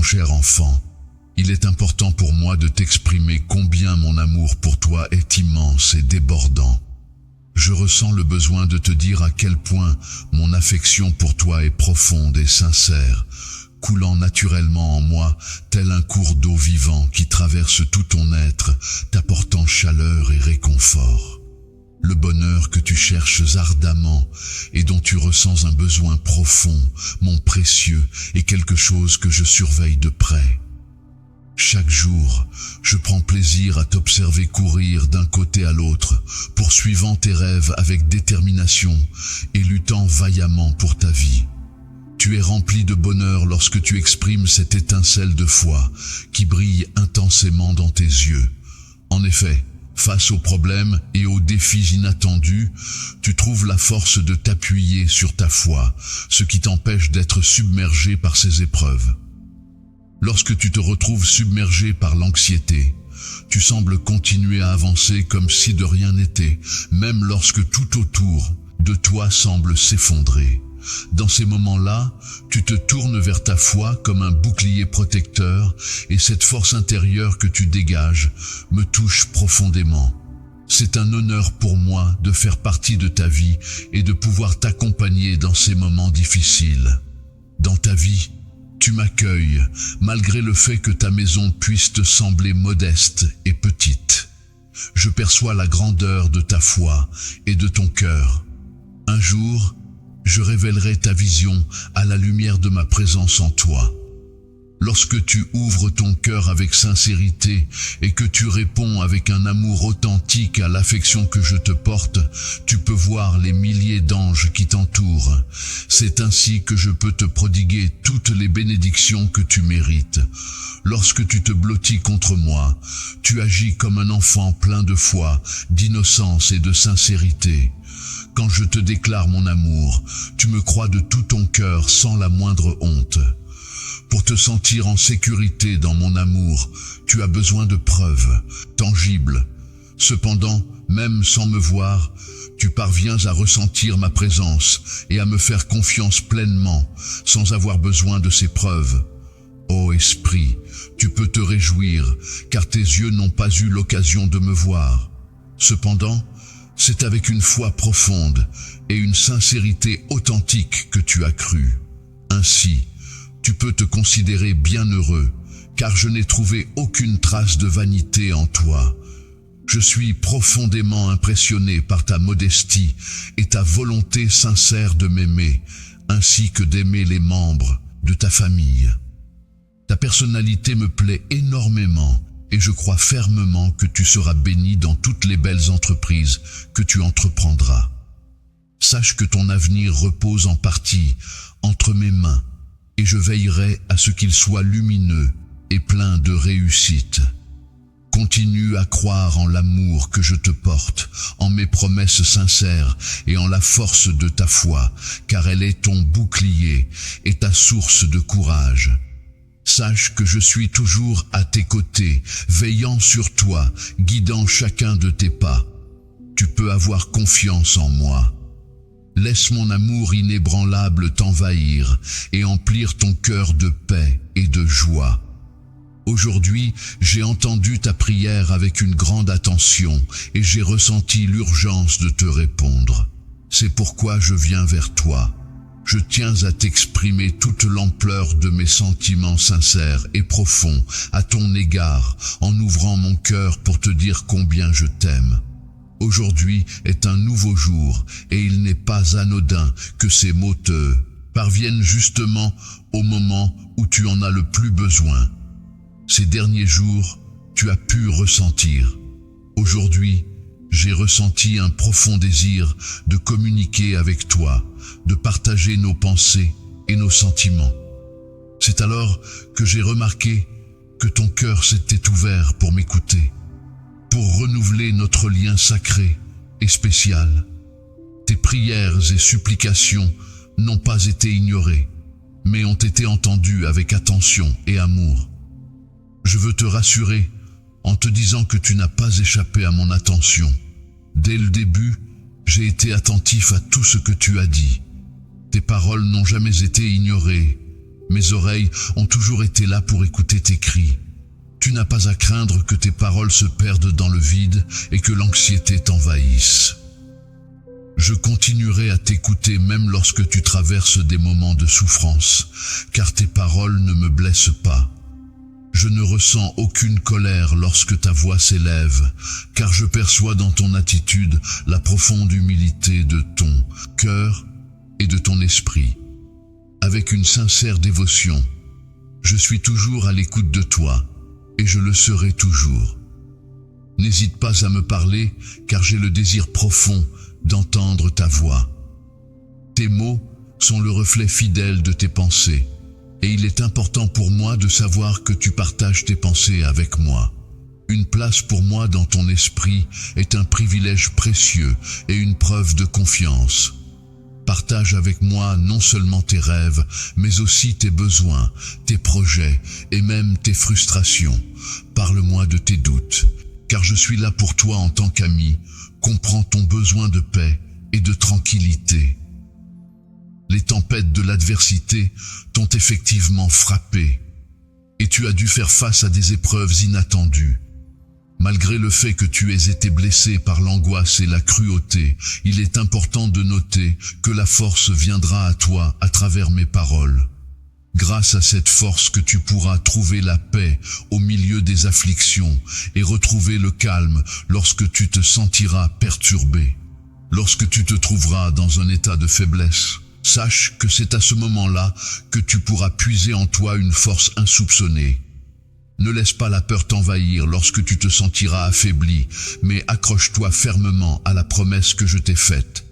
Mon cher enfant, il est important pour moi de t'exprimer combien mon amour pour toi est immense et débordant. Je ressens le besoin de te dire à quel point mon affection pour toi est profonde et sincère, coulant naturellement en moi, tel un cours d'eau vivant qui traverse tout ton être, t'apportant chaleur et réconfort. Le bonheur que tu cherches ardemment et dont tu ressens un besoin profond, mon précieux, est quelque chose que je surveille de près. Chaque jour, je prends plaisir à t'observer courir d'un côté à l'autre, poursuivant tes rêves avec détermination et luttant vaillamment pour ta vie. Tu es rempli de bonheur lorsque tu exprimes cette étincelle de foi qui brille intensément dans tes yeux. En effet, face aux problèmes et aux défis inattendus, tu trouves la force de t'appuyer sur ta foi, ce qui t'empêche d'être submergé par ces épreuves. Lorsque tu te retrouves submergé par l'anxiété, tu sembles continuer à avancer comme si de rien n'était, même lorsque tout autour de toi semble s'effondrer. Dans ces moments-là, tu te tournes vers ta foi comme un bouclier protecteur et cette force intérieure que tu dégages me touche profondément. C'est un honneur pour moi de faire partie de ta vie et de pouvoir t'accompagner dans ces moments difficiles. Dans ta vie, tu m'accueilles, malgré le fait que ta maison puisse te sembler modeste et petite. Je perçois la grandeur de ta foi et de ton cœur. Un jour, je révélerai ta vision à la lumière de ma présence en toi. Lorsque tu ouvres ton cœur avec sincérité et que tu réponds avec un amour authentique à l'affection que je te porte, tu peux voir les milliers d'anges qui t'entourent. C'est ainsi que je peux te prodiguer toutes les bénédictions que tu mérites. Lorsque tu te blottis contre moi, tu agis comme un enfant plein de foi, d'innocence et de sincérité. Quand je te déclare mon amour, tu me crois de tout ton cœur sans la moindre honte. Pour te sentir en sécurité dans mon amour, tu as besoin de preuves, tangibles. Cependant, même sans me voir, tu parviens à ressentir ma présence et à me faire confiance pleinement, sans avoir besoin de ces preuves. Ô esprit, tu peux te réjouir, car tes yeux n'ont pas eu l'occasion de me voir. Cependant, c'est avec une foi profonde et une sincérité authentique que tu as cru. Ainsi, tu peux te considérer bienheureux, car je n'ai trouvé aucune trace de vanité en toi. Je suis profondément impressionné par ta modestie et ta volonté sincère de m'aimer, ainsi que d'aimer les membres de ta famille. Ta personnalité me plaît énormément et je crois fermement que tu seras béni dans toutes les belles entreprises que tu entreprendras. Sache que ton avenir repose en partie entre mes mains et je veillerai à ce qu'il soit lumineux et plein de réussite. Continue à croire en l'amour que je te porte, en mes promesses sincères et en la force de ta foi, car elle est ton bouclier et ta source de courage. Sache que je suis toujours à tes côtés, veillant sur toi, guidant chacun de tes pas. Tu peux avoir confiance en moi. Laisse mon amour inébranlable t'envahir et emplir ton cœur de paix et de joie. Aujourd'hui, j'ai entendu ta prière avec une grande attention et j'ai ressenti l'urgence de te répondre. C'est pourquoi je viens vers toi. Je tiens à t'exprimer toute l'ampleur de mes sentiments sincères et profonds à ton égard en ouvrant mon cœur pour te dire combien je t'aime. Aujourd'hui est un nouveau jour et il n'est pas anodin que ces mots te parviennent justement au moment où tu en as le plus besoin. Ces derniers jours, tu as pu ressentir. Aujourd'hui, j'ai ressenti un profond désir de communiquer avec toi, de partager nos pensées et nos sentiments. C'est alors que j'ai remarqué que ton cœur s'était ouvert pour m'écouter, pour renouveler notre lien sacré et spécial. Tes prières et supplications n'ont pas été ignorées, mais ont été entendues avec attention et amour. Je veux te rassurer en te disant que tu n'as pas échappé à mon attention. Dès le début, j'ai été attentif à tout ce que tu as dit. Tes paroles n'ont jamais été ignorées, Mes oreilles ont toujours été là pour écouter tes cris. Tu n'as pas à craindre que tes paroles se perdent dans le vide et que l'anxiété t'envahisse. Je continuerai à t'écouter même lorsque tu traverses des moments de souffrance, car tes paroles ne me blessent pas. Je ne ressens aucune colère lorsque ta voix s'élève, car je perçois dans ton attitude la profonde humilité de ton cœur et de ton esprit. Avec une sincère dévotion, je suis toujours à l'écoute de toi, et je le serai toujours. N'hésite pas à me parler, car j'ai le désir profond d'entendre ta voix. Tes mots sont le reflet fidèle de tes pensées, et il est important pour moi de savoir que tu partages tes pensées avec moi. Une place pour moi dans ton esprit est un privilège précieux et une preuve de confiance. Partage avec moi non seulement tes rêves, mais aussi tes besoins, tes projets et même tes frustrations. Parle-moi de tes doutes, car je suis là pour toi en tant qu'ami. Comprends ton besoin de paix et de tranquillité. Les tempêtes de l'adversité t'ont effectivement frappé, et tu as dû faire face à des épreuves inattendues. Malgré le fait que tu aies été blessé par l'angoisse et la cruauté, il est important de noter que la force viendra à toi à travers mes paroles. Grâce à cette force que tu pourras trouver la paix au milieu des afflictions et retrouver le calme lorsque tu te sentiras perturbé. Lorsque tu te trouveras dans un état de faiblesse, sache que c'est à ce moment-là que tu pourras puiser en toi une force insoupçonnée. Ne laisse pas la peur t'envahir lorsque tu te sentiras affaibli, mais accroche-toi fermement à la promesse que je t'ai faite.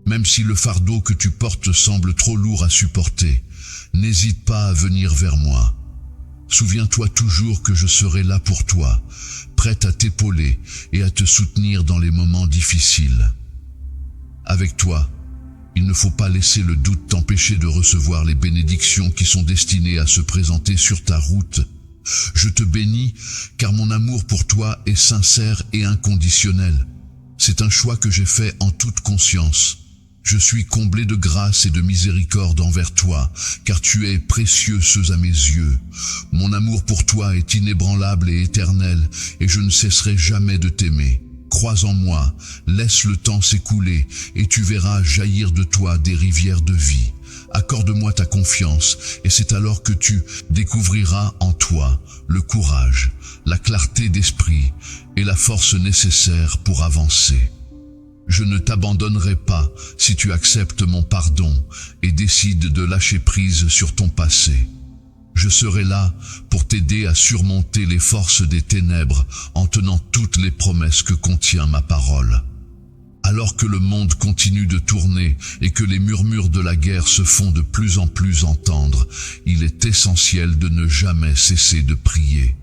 Même si le fardeau que tu portes semble trop lourd à supporter, n'hésite pas à venir vers moi. Souviens-toi toujours que je serai là pour toi, prête à t'épauler et à te soutenir dans les moments difficiles. Avec toi, il ne faut pas laisser le doute t'empêcher de recevoir les bénédictions qui sont destinées à se présenter sur ta route. Je te bénis, car mon amour pour toi est sincère et inconditionnel. C'est un choix que j'ai fait en toute conscience. Je suis comblé de grâce et de miséricorde envers toi, car tu es précieuse à mes yeux. Mon amour pour toi est inébranlable et éternel, et je ne cesserai jamais de t'aimer. Crois en moi, laisse le temps s'écouler, et tu verras jaillir de toi des rivières de vie. Accorde-moi ta confiance, et c'est alors que tu découvriras en toi le courage, la clarté d'esprit et la force nécessaire pour avancer. Je ne t'abandonnerai pas si tu acceptes mon pardon et décides de lâcher prise sur ton passé. Je serai là pour t'aider à surmonter les forces des ténèbres en tenant toutes les promesses que contient ma parole. Alors que le monde continue de tourner et que les murmures de la guerre se font de plus en plus entendre, il est essentiel de ne jamais cesser de prier.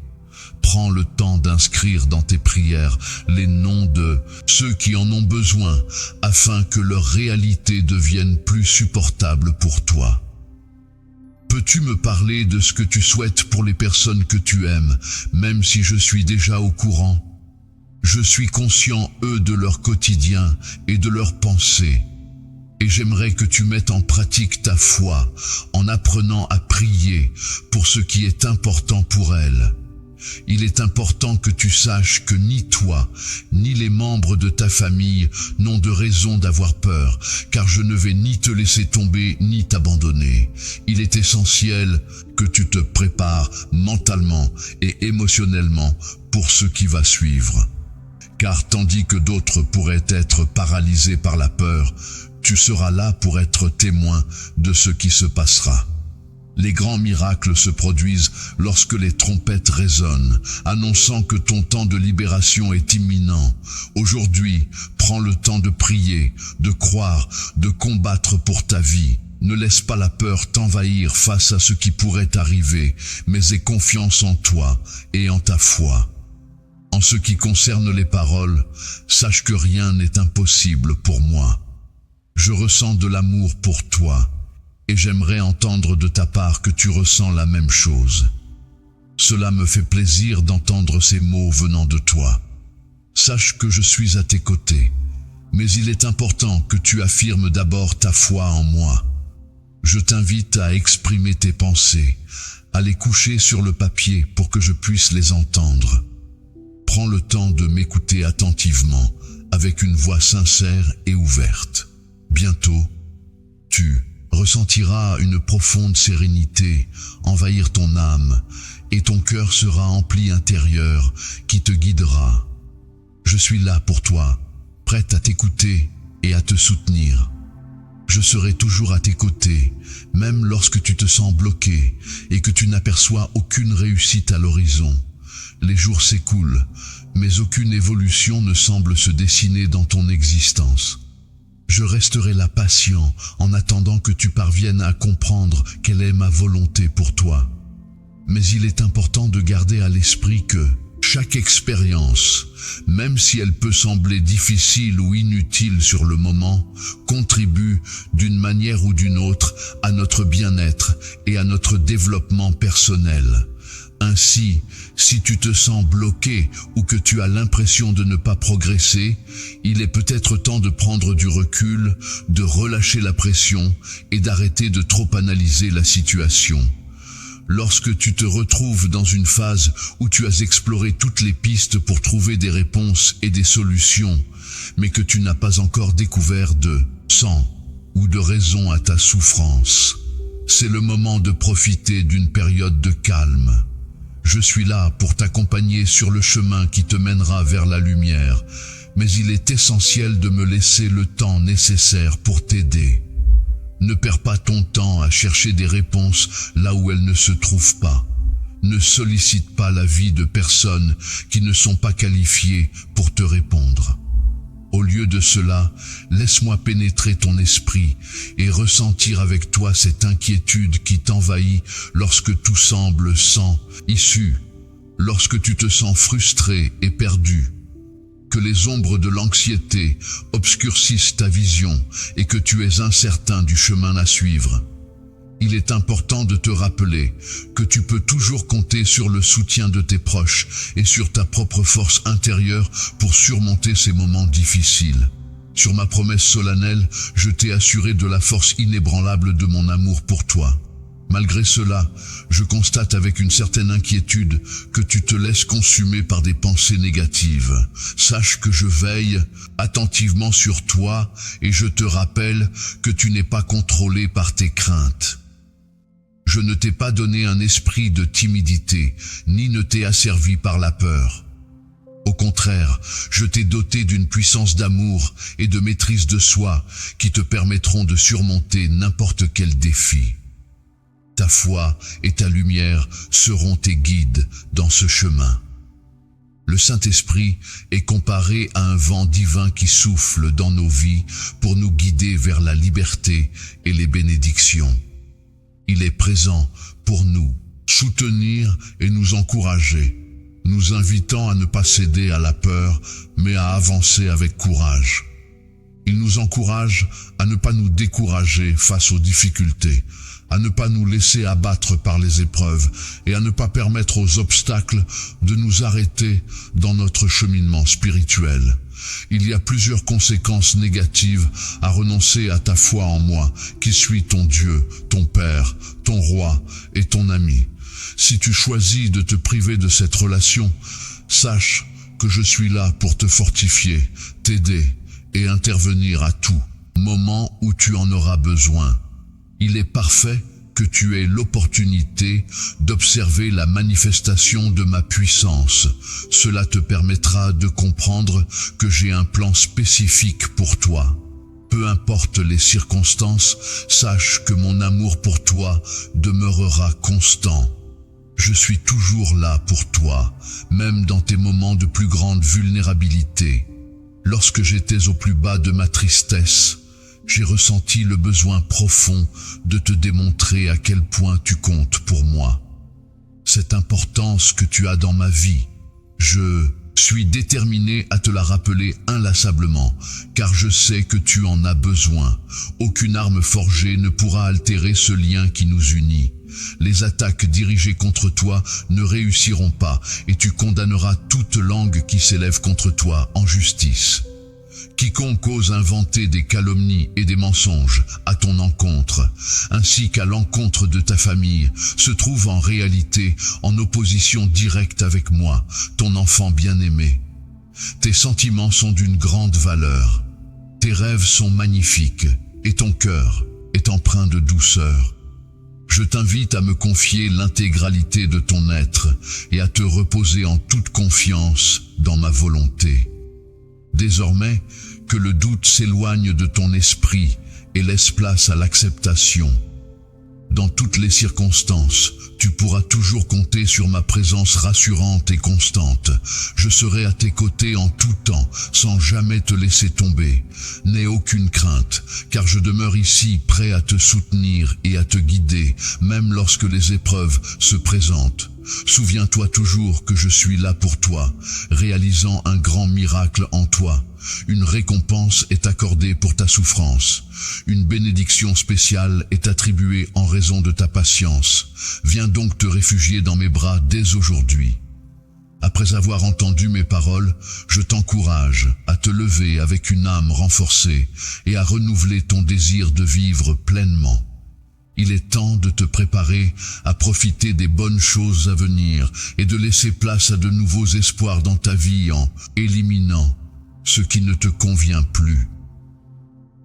Prends le temps d'inscrire dans tes prières les noms de ceux qui en ont besoin, afin que leur réalité devienne plus supportable pour toi. Peux-tu me parler de ce que tu souhaites pour les personnes que tu aimes, même si je suis déjà au courant? Je suis conscient, eux, de leur quotidien et de leurs pensées. Et j'aimerais que tu mettes en pratique ta foi en apprenant à prier pour ce qui est important pour elles. Il est important que tu saches que ni toi, ni les membres de ta famille n'ont de raison d'avoir peur, car je ne vais ni te laisser tomber, ni t'abandonner. Il est essentiel que tu te prépares mentalement et émotionnellement pour ce qui va suivre. Car tandis que d'autres pourraient être paralysés par la peur, tu seras là pour être témoin de ce qui se passera. Les grands miracles se produisent lorsque les trompettes résonnent, annonçant que ton temps de libération est imminent. Aujourd'hui, prends le temps de prier, de croire, de combattre pour ta vie. Ne laisse pas la peur t'envahir face à ce qui pourrait arriver, mais aie confiance en toi et en ta foi. En ce qui concerne les paroles, sache que rien n'est impossible pour moi. Je ressens de l'amour pour toi, et j'aimerais entendre de ta part que tu ressens la même chose. Cela me fait plaisir d'entendre ces mots venant de toi. Sache que je suis à tes côtés, mais il est important que tu affirmes d'abord ta foi en moi. Je t'invite à exprimer tes pensées, à les coucher sur le papier pour que je puisse les entendre. Prends le temps de m'écouter attentivement, avec une voix sincère et ouverte. Bientôt, tu ressentiras une profonde sérénité envahir ton âme et ton cœur sera empli intérieur qui te guidera. Je suis là pour toi, prête à t'écouter et à te soutenir. Je serai toujours à tes côtés, même lorsque tu te sens bloqué et que tu n'aperçois aucune réussite à l'horizon. Les jours s'écoulent, mais aucune évolution ne semble se dessiner dans ton existence. Je resterai là patient en attendant que tu parviennes à comprendre quelle est ma volonté pour toi. Mais il est important de garder à l'esprit que chaque expérience, même si elle peut sembler difficile ou inutile sur le moment, contribue d'une manière ou d'une autre à notre bien-être et à notre développement personnel. Ainsi, si tu te sens bloqué ou que tu as l'impression de ne pas progresser, il est peut-être temps de prendre du recul, de relâcher la pression et d'arrêter de trop analyser la situation. Lorsque tu te retrouves dans une phase où tu as exploré toutes les pistes pour trouver des réponses et des solutions, mais que tu n'as pas encore découvert de sens ou de raison à ta souffrance, c'est le moment de profiter d'une période de calme. Je suis là pour t'accompagner sur le chemin qui te mènera vers la lumière, mais il est essentiel de me laisser le temps nécessaire pour t'aider. Ne perds pas ton temps à chercher des réponses là où elles ne se trouvent pas. Ne sollicite pas l'avis de personnes qui ne sont pas qualifiées pour te répondre. Au lieu de cela, laisse-moi pénétrer ton esprit et ressentir avec toi cette inquiétude qui t'envahit lorsque tout semble sans issue, lorsque tu te sens frustré et perdu. Que les ombres de l'anxiété obscurcissent ta vision et que tu es incertain du chemin à suivre. Il est important de te rappeler que tu peux toujours compter sur le soutien de tes proches et sur ta propre force intérieure pour surmonter ces moments difficiles. Sur ma promesse solennelle, je t'ai assuré de la force inébranlable de mon amour pour toi. Malgré cela, je constate avec une certaine inquiétude que tu te laisses consumer par des pensées négatives. Sache que je veille attentivement sur toi et je te rappelle que tu n'es pas contrôlé par tes craintes. Je ne t'ai pas donné un esprit de timidité, ni ne t'ai asservi par la peur. Au contraire, je t'ai doté d'une puissance d'amour et de maîtrise de soi qui te permettront de surmonter n'importe quel défi. Ta foi et ta lumière seront tes guides dans ce chemin. Le Saint-Esprit est comparé à un vent divin qui souffle dans nos vies pour nous guider vers la liberté et les bénédictions. Il est présent pour nous soutenir et nous encourager, nous invitant à ne pas céder à la peur, mais à avancer avec courage. Il nous encourage à ne pas nous décourager face aux difficultés, à ne pas nous laisser abattre par les épreuves et à ne pas permettre aux obstacles de nous arrêter dans notre cheminement spirituel. Il y a plusieurs conséquences négatives à renoncer à ta foi en moi, qui suis ton Dieu, ton Père, ton Roi et ton ami. Si tu choisis de te priver de cette relation, sache que je suis là pour te fortifier, t'aider et intervenir à tout moment où tu en auras besoin. Il est parfait que tu aies l'opportunité d'observer la manifestation de ma puissance. Cela te permettra de comprendre que j'ai un plan spécifique pour toi. Peu importe les circonstances, sache que mon amour pour toi demeurera constant. Je suis toujours là pour toi, même dans tes moments de plus grande vulnérabilité. Lorsque j'étais au plus bas de ma tristesse, j'ai ressenti le besoin profond de te démontrer à quel point tu comptes pour moi. Cette importance que tu as dans ma vie, je suis déterminé à te la rappeler inlassablement, car je sais que tu en as besoin. Aucune arme forgée ne pourra altérer ce lien qui nous unit. Les attaques dirigées contre toi ne réussiront pas et tu condamneras toute langue qui s'élève contre toi en justice. Quiconque ose inventer des calomnies et des mensonges à ton encontre, ainsi qu'à l'encontre de ta famille, se trouve en réalité en opposition directe avec moi, ton enfant bien-aimé. Tes sentiments sont d'une grande valeur. Tes rêves sont magnifiques et ton cœur est empreint de douceur. Je t'invite à me confier l'intégralité de ton être et à te reposer en toute confiance dans ma volonté. Désormais, que le doute s'éloigne de ton esprit et laisse place à l'acceptation. Dans toutes les circonstances, tu pourras toujours compter sur ma présence rassurante et constante. Je serai à tes côtés en tout temps, sans jamais te laisser tomber. N'aie aucune crainte, car je demeure ici prêt à te soutenir et à te guider, même lorsque les épreuves se présentent. Souviens-toi toujours que je suis là pour toi, réalisant un grand miracle en toi. Une récompense est accordée pour ta souffrance. Une bénédiction spéciale est attribuée en raison de ta patience. Viens donc te réfugier dans mes bras dès aujourd'hui. Après avoir entendu mes paroles, je t'encourage à te lever avec une âme renforcée et à renouveler ton désir de vivre pleinement. Il est temps de te préparer à profiter des bonnes choses à venir et de laisser place à de nouveaux espoirs dans ta vie en éliminant ce qui ne te convient plus.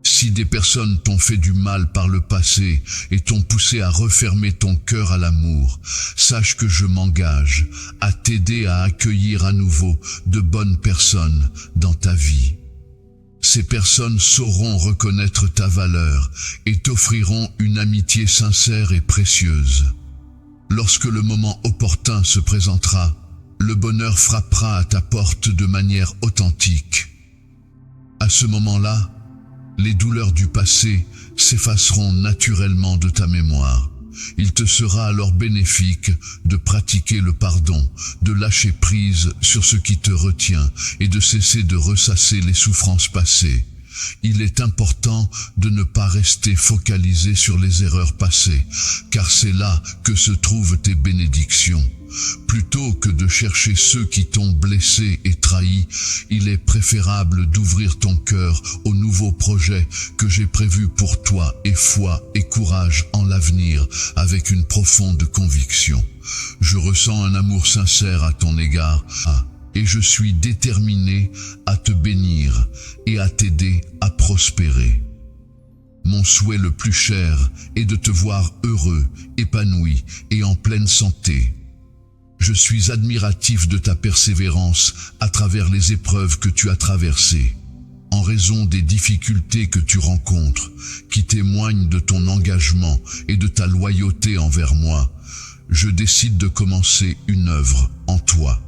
Si des personnes t'ont fait du mal par le passé et t'ont poussé à refermer ton cœur à l'amour, sache que je m'engage à t'aider à accueillir à nouveau de bonnes personnes dans ta vie. Ces personnes sauront reconnaître ta valeur et t'offriront une amitié sincère et précieuse. Lorsque le moment opportun se présentera, le bonheur frappera à ta porte de manière authentique. À ce moment-là, les douleurs du passé s'effaceront naturellement de ta mémoire. Il te sera alors bénéfique de pratiquer le pardon, de lâcher prise sur ce qui te retient et de cesser de ressasser les souffrances passées. Il est important de ne pas rester focalisé sur les erreurs passées, car c'est là que se trouvent tes bénédictions. Plutôt que de chercher ceux qui t'ont blessé et trahi, il est préférable d'ouvrir ton cœur aux nouveaux projets que j'ai prévus pour toi et foi et courage en l'avenir avec une profonde conviction. Je ressens un amour sincère à ton égard et je suis déterminé à te bénir et à t'aider à prospérer. Mon souhait le plus cher est de te voir heureux, épanoui et en pleine santé. Je suis admiratif de ta persévérance à travers les épreuves que tu as traversées. En raison des difficultés que tu rencontres, qui témoignent de ton engagement et de ta loyauté envers moi, je décide de commencer une œuvre en toi.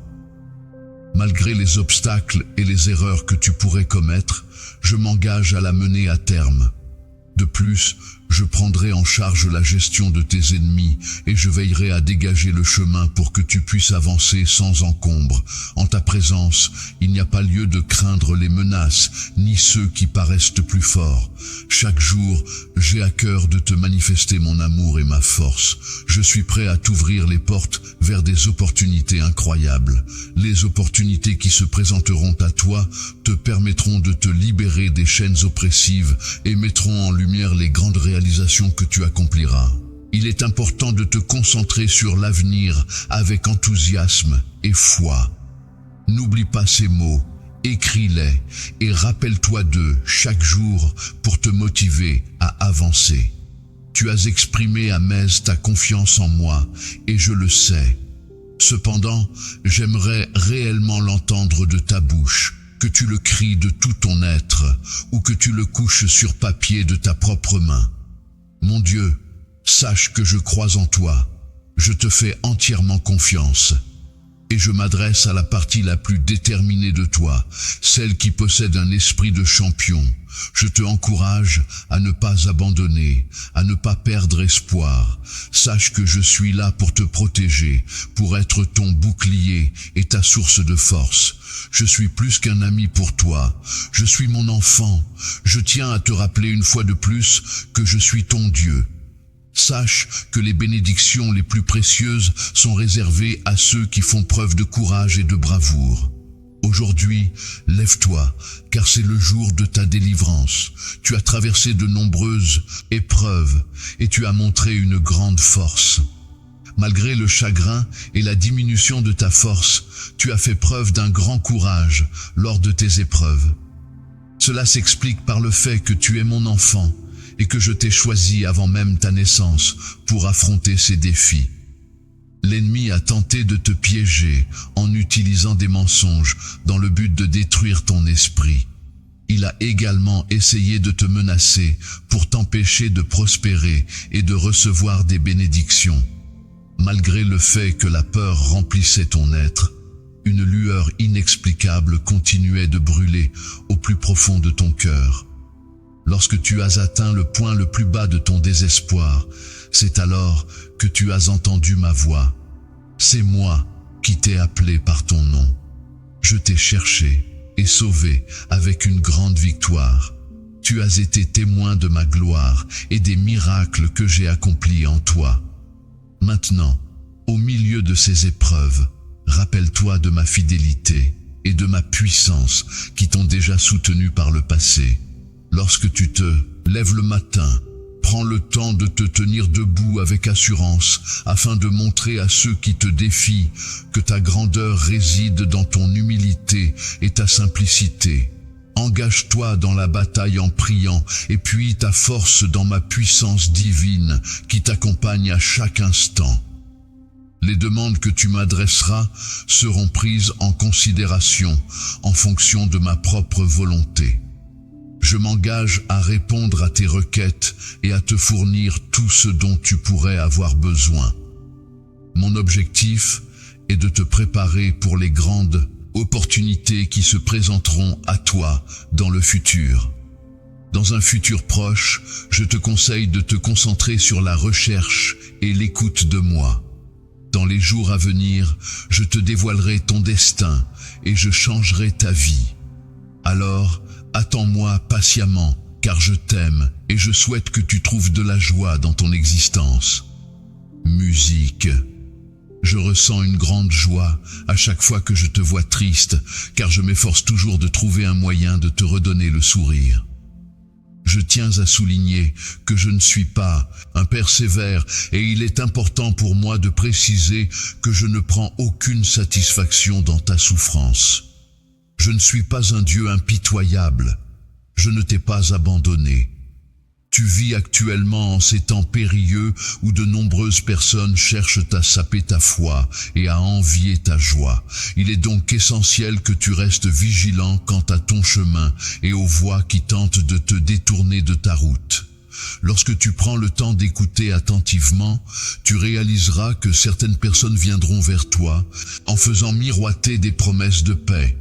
Malgré les obstacles et les erreurs que tu pourrais commettre, je m'engage à la mener à terme. De plus, je prendrai en charge la gestion de tes ennemis et je veillerai à dégager le chemin pour que tu puisses avancer sans encombre. En ta présence, il n'y a pas lieu de craindre les menaces, ni ceux qui paraissent plus forts. Chaque jour, j'ai à cœur de te manifester mon amour et ma force. Je suis prêt à t'ouvrir les portes vers des opportunités incroyables. Les opportunités qui se présenteront à toi te permettront de te libérer des chaînes oppressives et mettront en lumière les grandes réalisations que tu accompliras. Il est important de te concentrer sur l'avenir avec enthousiasme et foi. N'oublie pas ces mots, écris-les et rappelle-toi d'eux chaque jour pour te motiver à avancer. Tu as exprimé à Metz ta confiance en moi et je le sais. Cependant, j'aimerais réellement l'entendre de ta bouche, que tu le cries de tout ton être ou que tu le couches sur papier de ta propre main. Mon Dieu, sache que je crois en toi, je te fais entièrement confiance. Et je m'adresse à la partie la plus déterminée de toi, celle qui possède un esprit de champion. Je te encourage à ne pas abandonner, à ne pas perdre espoir. Sache que je suis là pour te protéger, pour être ton bouclier et ta source de force. Je suis plus qu'un ami pour toi. Je suis mon enfant. Je tiens à te rappeler une fois de plus que je suis ton Dieu. Sache que les bénédictions les plus précieuses sont réservées à ceux qui font preuve de courage et de bravoure. Aujourd'hui, lève-toi, car c'est le jour de ta délivrance. Tu as traversé de nombreuses épreuves et tu as montré une grande force. Malgré le chagrin et la diminution de ta force, tu as fait preuve d'un grand courage lors de tes épreuves. Cela s'explique par le fait que tu es mon enfant et que je t'ai choisi avant même ta naissance pour affronter ces défis. L'ennemi a tenté de te piéger en utilisant des mensonges dans le but de détruire ton esprit. Il a également essayé de te menacer pour t'empêcher de prospérer et de recevoir des bénédictions. Malgré le fait que la peur remplissait ton être, une lueur inexplicable continuait de brûler au plus profond de ton cœur. Lorsque tu as atteint le point le plus bas de ton désespoir, c'est alors que tu as entendu ma voix. C'est moi qui t'ai appelé par ton nom. Je t'ai cherché et sauvé avec une grande victoire. Tu as été témoin de ma gloire et des miracles que j'ai accomplis en toi. Maintenant, au milieu de ces épreuves, rappelle-toi de ma fidélité et de ma puissance qui t'ont déjà soutenu par le passé. Lorsque tu te lèves le matin, prends le temps de te tenir debout avec assurance afin de montrer à ceux qui te défient que ta grandeur réside dans ton humilité et ta simplicité. Engage-toi dans la bataille en priant et puis ta force dans ma puissance divine qui t'accompagne à chaque instant. Les demandes que tu m'adresseras seront prises en considération en fonction de ma propre volonté. Je m'engage à répondre à tes requêtes et à te fournir tout ce dont tu pourrais avoir besoin. Mon objectif est de te préparer pour les grandes opportunités qui se présenteront à toi dans le futur. Dans un futur proche, je te conseille de te concentrer sur la recherche et l'écoute de moi. Dans les jours à venir, je te dévoilerai ton destin et je changerai ta vie. Alors, attends-moi patiemment, car je t'aime et je souhaite que tu trouves de la joie dans ton existence. Musique. Je ressens une grande joie à chaque fois que je te vois triste, car je m'efforce toujours de trouver un moyen de te redonner le sourire. Je tiens à souligner que je ne suis pas un père sévère et il est important pour moi de préciser que je ne prends aucune satisfaction dans ta souffrance. Je ne suis pas un Dieu impitoyable. Je ne t'ai pas abandonné. Tu vis actuellement en ces temps périlleux où de nombreuses personnes cherchent à saper ta foi et à envier ta joie. Il est donc essentiel que tu restes vigilant quant à ton chemin et aux voies qui tentent de te détourner de ta route. Lorsque tu prends le temps d'écouter attentivement, tu réaliseras que certaines personnes viendront vers toi en faisant miroiter des promesses de paix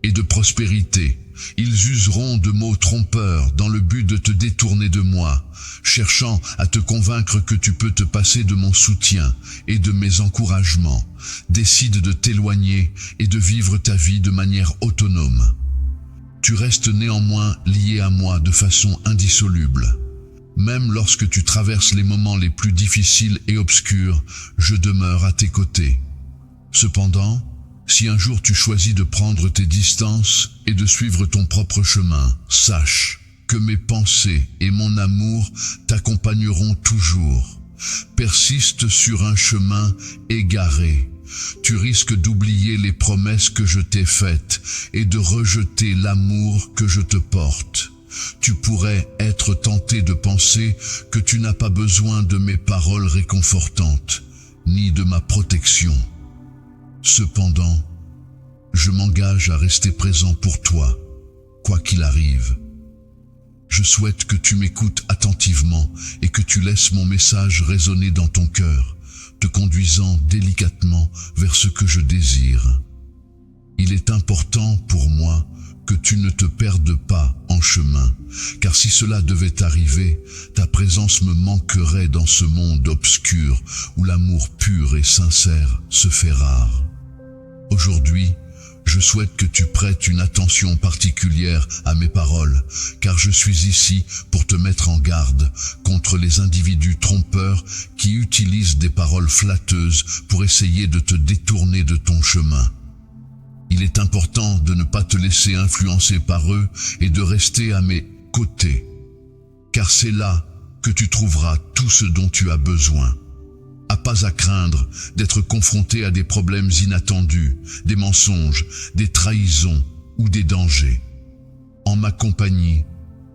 et de prospérité. Ils useront de mots trompeurs dans le but de te détourner de moi, cherchant à te convaincre que tu peux te passer de mon soutien et de mes encouragements. Décide de t'éloigner et de vivre ta vie de manière autonome. Tu restes néanmoins lié à moi de façon indissoluble. Même lorsque tu traverses les moments les plus difficiles et obscurs, je demeure à tes côtés. Cependant, si un jour tu choisis de prendre tes distances et de suivre ton propre chemin, sache que mes pensées et mon amour t'accompagneront toujours. Persiste sur un chemin égaré. Tu risques d'oublier les promesses que je t'ai faites et de rejeter l'amour que je te porte. Tu pourrais être tenté de penser que tu n'as pas besoin de mes paroles réconfortantes, ni de ma protection. Cependant, je m'engage à rester présent pour toi, quoi qu'il arrive. Je souhaite que tu m'écoutes attentivement et que tu laisses mon message résonner dans ton cœur, te conduisant délicatement vers ce que je désire. Il est important pour moi que tu ne te perdes pas en chemin, car si cela devait arriver, ta présence me manquerait dans ce monde obscur où l'amour pur et sincère se fait rare. Aujourd'hui, je souhaite que tu prêtes une attention particulière à mes paroles, car je suis ici pour te mettre en garde contre les individus trompeurs qui utilisent des paroles flatteuses pour essayer de te détourner de ton chemin. Il est important de ne pas te laisser influencer par eux et de rester à mes côtés. Car c'est là que tu trouveras tout ce dont tu as besoin. Pas à craindre d'être confronté à des problèmes inattendus, des mensonges, des trahisons ou des dangers. En ma compagnie,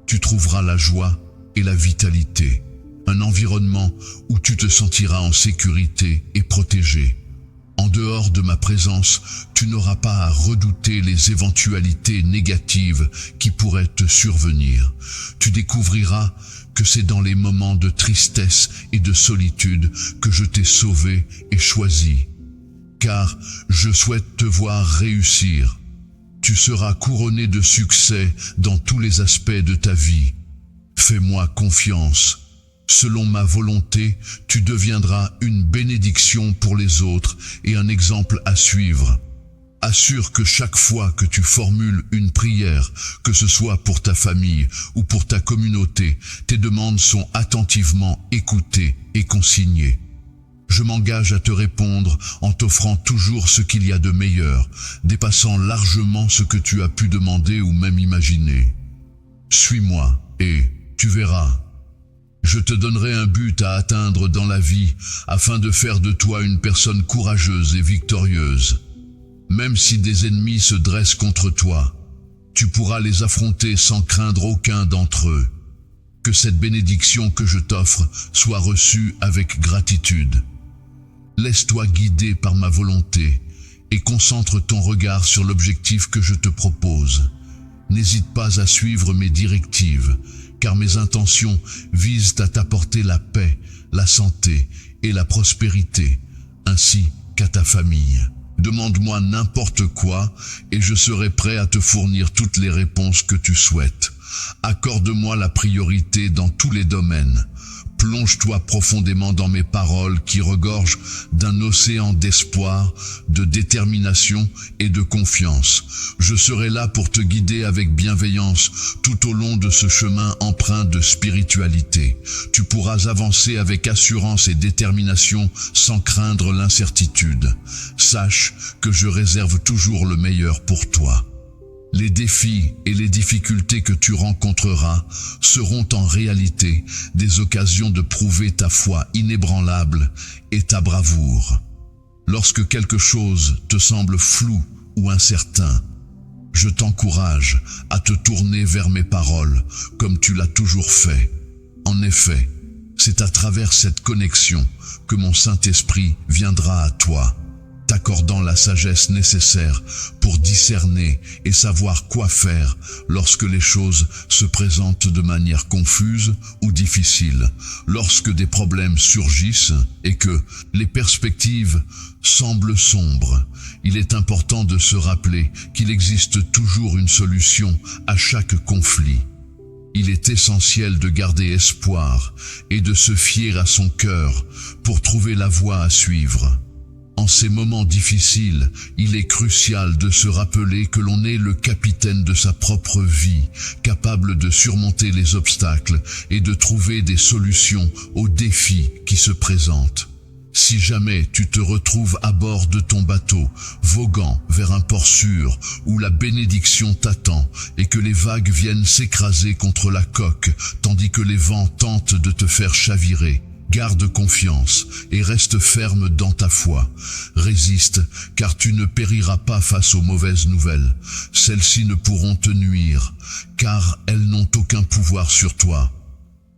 tu trouveras la joie et la vitalité, un environnement où tu te sentiras en sécurité et protégé. En dehors de ma présence, tu n'auras pas à redouter les éventualités négatives qui pourraient te survenir. Tu découvriras que c'est dans les moments de tristesse et de solitude que je t'ai sauvé et choisi. Car je souhaite te voir réussir. Tu seras couronné de succès dans tous les aspects de ta vie. Fais-moi confiance. Selon ma volonté, tu deviendras une bénédiction pour les autres et un exemple à suivre. Assure que chaque fois que tu formules une prière, que ce soit pour ta famille ou pour ta communauté, tes demandes sont attentivement écoutées et consignées. Je m'engage à te répondre en t'offrant toujours ce qu'il y a de meilleur, dépassant largement ce que tu as pu demander ou même imaginer. Suis-moi et tu verras. Je te donnerai un but à atteindre dans la vie afin de faire de toi une personne courageuse et victorieuse. Même si des ennemis se dressent contre toi, tu pourras les affronter sans craindre aucun d'entre eux. Que cette bénédiction que je t'offre soit reçue avec gratitude. Laisse-toi guider par ma volonté et concentre ton regard sur l'objectif que je te propose. N'hésite pas à suivre mes directives, car mes intentions visent à t'apporter la paix, la santé et la prospérité, ainsi qu'à ta famille. Demande-moi n'importe quoi et je serai prêt à te fournir toutes les réponses que tu souhaites. Accorde-moi la priorité dans tous les domaines. Plonge-toi profondément dans mes paroles qui regorgent d'un océan d'espoir, de détermination et de confiance. Je serai là pour te guider avec bienveillance tout au long de ce chemin empreint de spiritualité. Tu pourras avancer avec assurance et détermination sans craindre l'incertitude. Sache que je réserve toujours le meilleur pour toi. Les défis et les difficultés que tu rencontreras seront en réalité des occasions de prouver ta foi inébranlable et ta bravoure. Lorsque quelque chose te semble flou ou incertain, je t'encourage à te tourner vers mes paroles comme tu l'as toujours fait. En effet, c'est à travers cette connexion que mon Saint-Esprit viendra à toi, t'accordant la sagesse nécessaire pour discerner et savoir quoi faire lorsque les choses se présentent de manière confuse ou difficile, lorsque des problèmes surgissent et que les perspectives semblent sombres. Il est important de se rappeler qu'il existe toujours une solution à chaque conflit. Il est essentiel de garder espoir et de se fier à son cœur pour trouver la voie à suivre. En ces moments difficiles, il est crucial de se rappeler que l'on est le capitaine de sa propre vie, capable de surmonter les obstacles et de trouver des solutions aux défis qui se présentent. Si jamais tu te retrouves à bord de ton bateau, voguant vers un port sûr où la bénédiction t'attend et que les vagues viennent s'écraser contre la coque tandis que les vents tentent de te faire chavirer, garde confiance et reste ferme dans ta foi. Résiste, car tu ne périras pas face aux mauvaises nouvelles. Celles-ci ne pourront te nuire, car elles n'ont aucun pouvoir sur toi.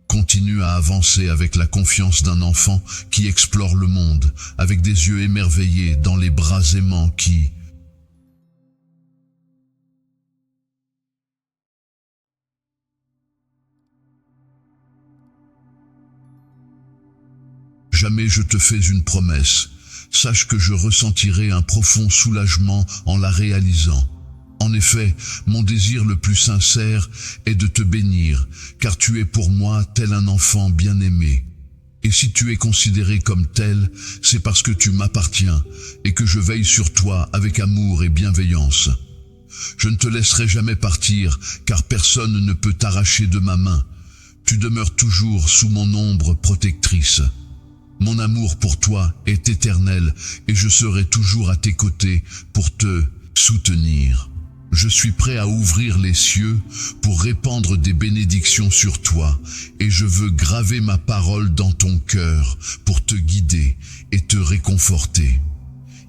Continue à avancer avec la confiance d'un enfant qui explore le monde, avec des yeux émerveillés dans les bras aimants qui... Jamais je te fais une promesse. Sache que je ressentirai un profond soulagement en la réalisant. En effet, mon désir le plus sincère est de te bénir, car tu es pour moi tel un enfant bien-aimé. Et si tu es considéré comme tel, c'est parce que tu m'appartiens et que je veille sur toi avec amour et bienveillance. Je ne te laisserai jamais partir, car personne ne peut t'arracher de ma main. Tu demeures toujours sous mon ombre protectrice. Mon amour pour toi est éternel et je serai toujours à tes côtés pour te soutenir. Je suis prêt à ouvrir les cieux pour répandre des bénédictions sur toi, et je veux graver ma parole dans ton cœur pour te guider et te réconforter.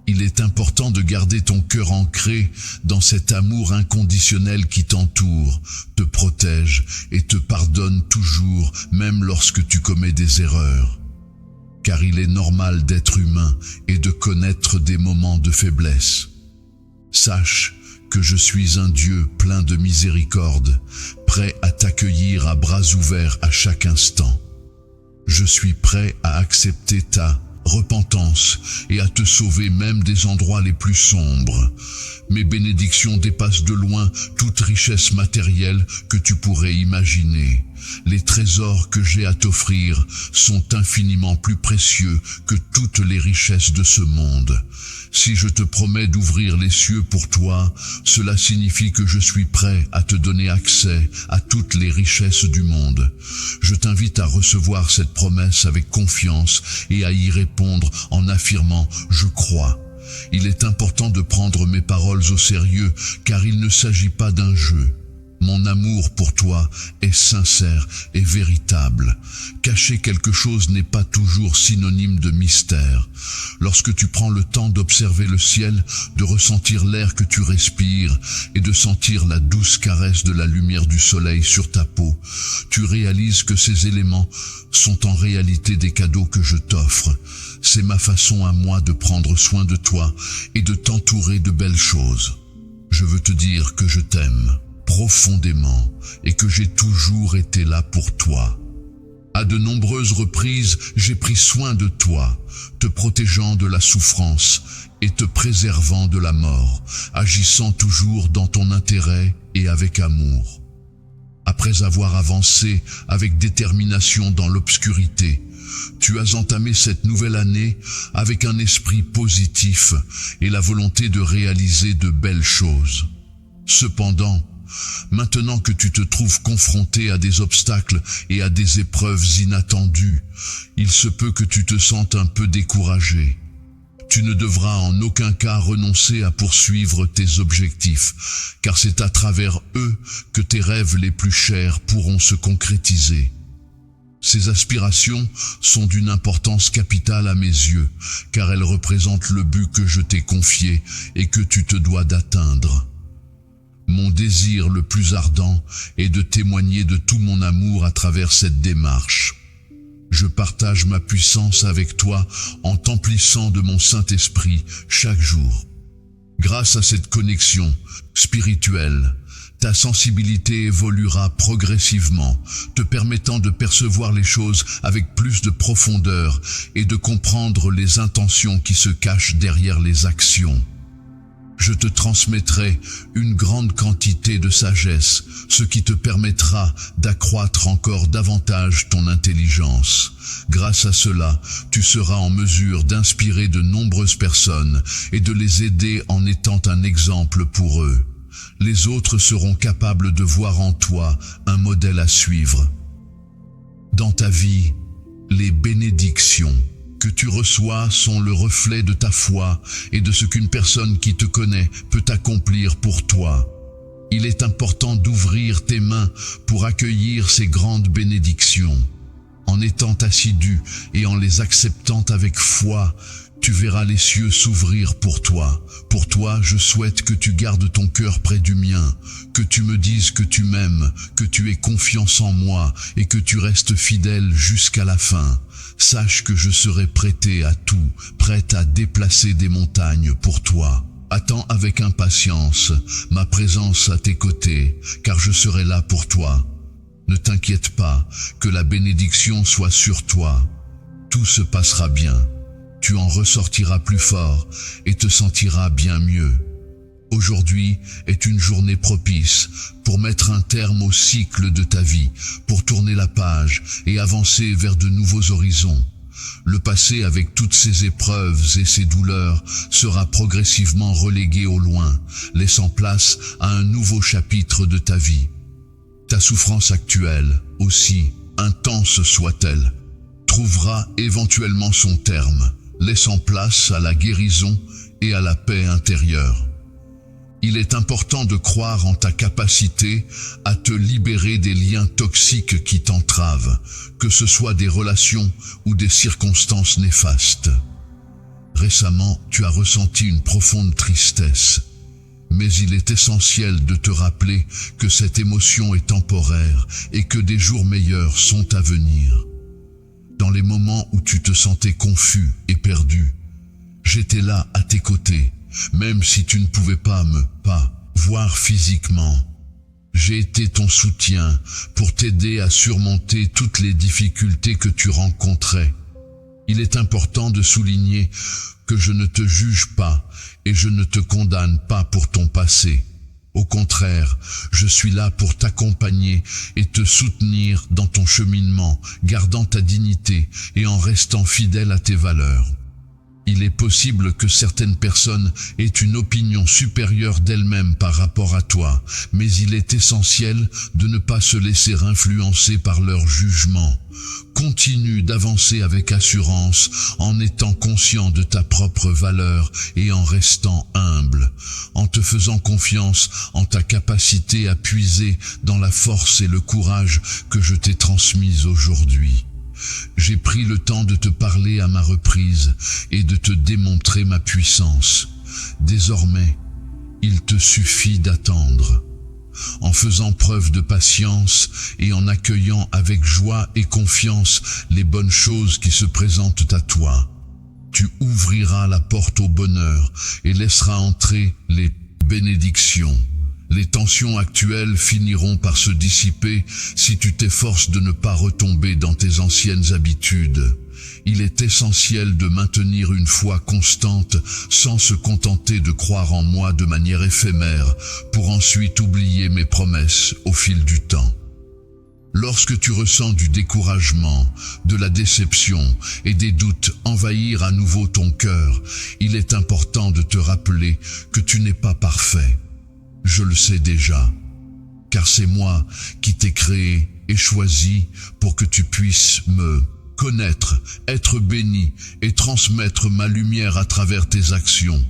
Il est important de garder ton cœur ancré dans cet amour inconditionnel qui t'entoure, te protège et te pardonne toujours, même lorsque tu commets des erreurs. Car il est normal d'être humain et de connaître des moments de faiblesse. Sache que je suis un Dieu plein de miséricorde, prêt à t'accueillir à bras ouverts à chaque instant. Je suis prêt à accepter ta repentance et à te sauver même des endroits les plus sombres. Mes bénédictions dépassent de loin toute richesse matérielle que tu pourrais imaginer. Les trésors que j'ai à t'offrir sont infiniment plus précieux que toutes les richesses de ce monde. Si je te promets d'ouvrir les cieux pour toi, cela signifie que je suis prêt à te donner accès à toutes les richesses du monde. Je t'invite à recevoir cette promesse avec confiance et à y répondre en affirmant « Je crois ». Il est important de prendre mes paroles au sérieux, car il ne s'agit pas d'un jeu. Mon amour pour toi est sincère et véritable. Cacher quelque chose n'est pas toujours synonyme de mystère. Lorsque tu prends le temps d'observer le ciel, de ressentir l'air que tu respires et de sentir la douce caresse de la lumière du soleil sur ta peau, tu réalises que ces éléments sont en réalité des cadeaux que je t'offre. C'est ma façon à moi de prendre soin de toi et de t'entourer de belles choses. Je veux te dire que je t'aime profondément et que j'ai toujours été là pour toi. À de nombreuses reprises, j'ai pris soin de toi, te protégeant de la souffrance et te préservant de la mort, agissant toujours dans ton intérêt et avec amour. Après avoir avancé avec détermination dans l'obscurité, tu as entamé cette nouvelle année avec un esprit positif et la volonté de réaliser de belles choses. Cependant, maintenant que tu te trouves confronté à des obstacles et à des épreuves inattendues, il se peut que tu te sentes un peu découragé. Tu ne devras en aucun cas renoncer à poursuivre tes objectifs, car c'est à travers eux que tes rêves les plus chers pourront se concrétiser. Ces aspirations sont d'une importance capitale à mes yeux, car elles représentent le but que je t'ai confié et que tu te dois d'atteindre. Mon désir le plus ardent est de témoigner de tout mon amour à travers cette démarche. Je partage ma puissance avec toi en t'emplissant de mon Saint-Esprit chaque jour. Grâce à cette connexion spirituelle, ta sensibilité évoluera progressivement, te permettant de percevoir les choses avec plus de profondeur et de comprendre les intentions qui se cachent derrière les actions. Je te transmettrai une grande quantité de sagesse, ce qui te permettra d'accroître encore davantage ton intelligence. Grâce à cela, tu seras en mesure d'inspirer de nombreuses personnes et de les aider en étant un exemple pour eux. Les autres seront capables de voir en toi un modèle à suivre. Dans ta vie, les bénédictions que tu reçois sont le reflet de ta foi et de ce qu'une personne qui te connaît peut accomplir pour toi. Il est important d'ouvrir tes mains pour accueillir ces grandes bénédictions. En étant assidu et en les acceptant avec foi, tu verras les cieux s'ouvrir pour toi. Pour toi, je souhaite que tu gardes ton cœur près du mien, que tu me dises que tu m'aimes, que tu aies confiance en moi et que tu restes fidèle jusqu'à la fin. Sache que je serai prêté à tout, prête à déplacer des montagnes pour toi. Attends avec impatience ma présence à tes côtés, car je serai là pour toi. Ne t'inquiète pas, que la bénédiction soit sur toi. Tout se passera bien. Tu en ressortiras plus fort et te sentiras bien mieux. Aujourd'hui est une journée propice pour mettre un terme au cycle de ta vie, pour tourner la page et avancer vers de nouveaux horizons. Le passé avec toutes ses épreuves et ses douleurs sera progressivement relégué au loin, laissant place à un nouveau chapitre de ta vie. Ta souffrance actuelle, aussi intense soit-elle, trouvera éventuellement son terme, laissant place à la guérison et à la paix intérieure. Il est important de croire en ta capacité à te libérer des liens toxiques qui t'entravent, que ce soit des relations ou des circonstances néfastes. Récemment, tu as ressenti une profonde tristesse, mais il est essentiel de te rappeler que cette émotion est temporaire et que des jours meilleurs sont à venir. Dans les moments où tu te sentais confus et perdu, j'étais là à tes côtés, même si tu ne pouvais pas me voir physiquement. J'ai été ton soutien pour t'aider à surmonter toutes les difficultés que tu rencontrais. Il est important de souligner que je ne te juge pas et je ne te condamne pas pour ton passé. Au contraire, je suis là pour t'accompagner et te soutenir dans ton cheminement, gardant ta dignité et en restant fidèle à tes valeurs. Il est possible que certaines personnes aient une opinion supérieure d'elles-mêmes par rapport à toi, mais il est essentiel de ne pas se laisser influencer par leur jugement. Continue d'avancer avec assurance en étant conscient de ta propre valeur et en restant humble, en te faisant confiance en ta capacité à puiser dans la force et le courage que je t'ai transmis aujourd'hui. J'ai pris le temps de te parler à ma reprise et de te démontrer ma puissance. Désormais, il te suffit d'attendre. En faisant preuve de patience et en accueillant avec joie et confiance les bonnes choses qui se présentent à toi, tu ouvriras la porte au bonheur et laisseras entrer les bénédictions. Les tensions actuelles finiront par se dissiper si tu t'efforces de ne pas retomber dans tes anciennes habitudes. Il est essentiel de maintenir une foi constante sans se contenter de croire en moi de manière éphémère pour ensuite oublier mes promesses au fil du temps. Lorsque tu ressens du découragement, de la déception et des doutes envahir à nouveau ton cœur, il est important de te rappeler que tu n'es pas parfait. Je le sais déjà, car c'est moi qui t'ai créé et choisi pour que tu puisses me connaître, être béni et transmettre ma lumière à travers tes actions.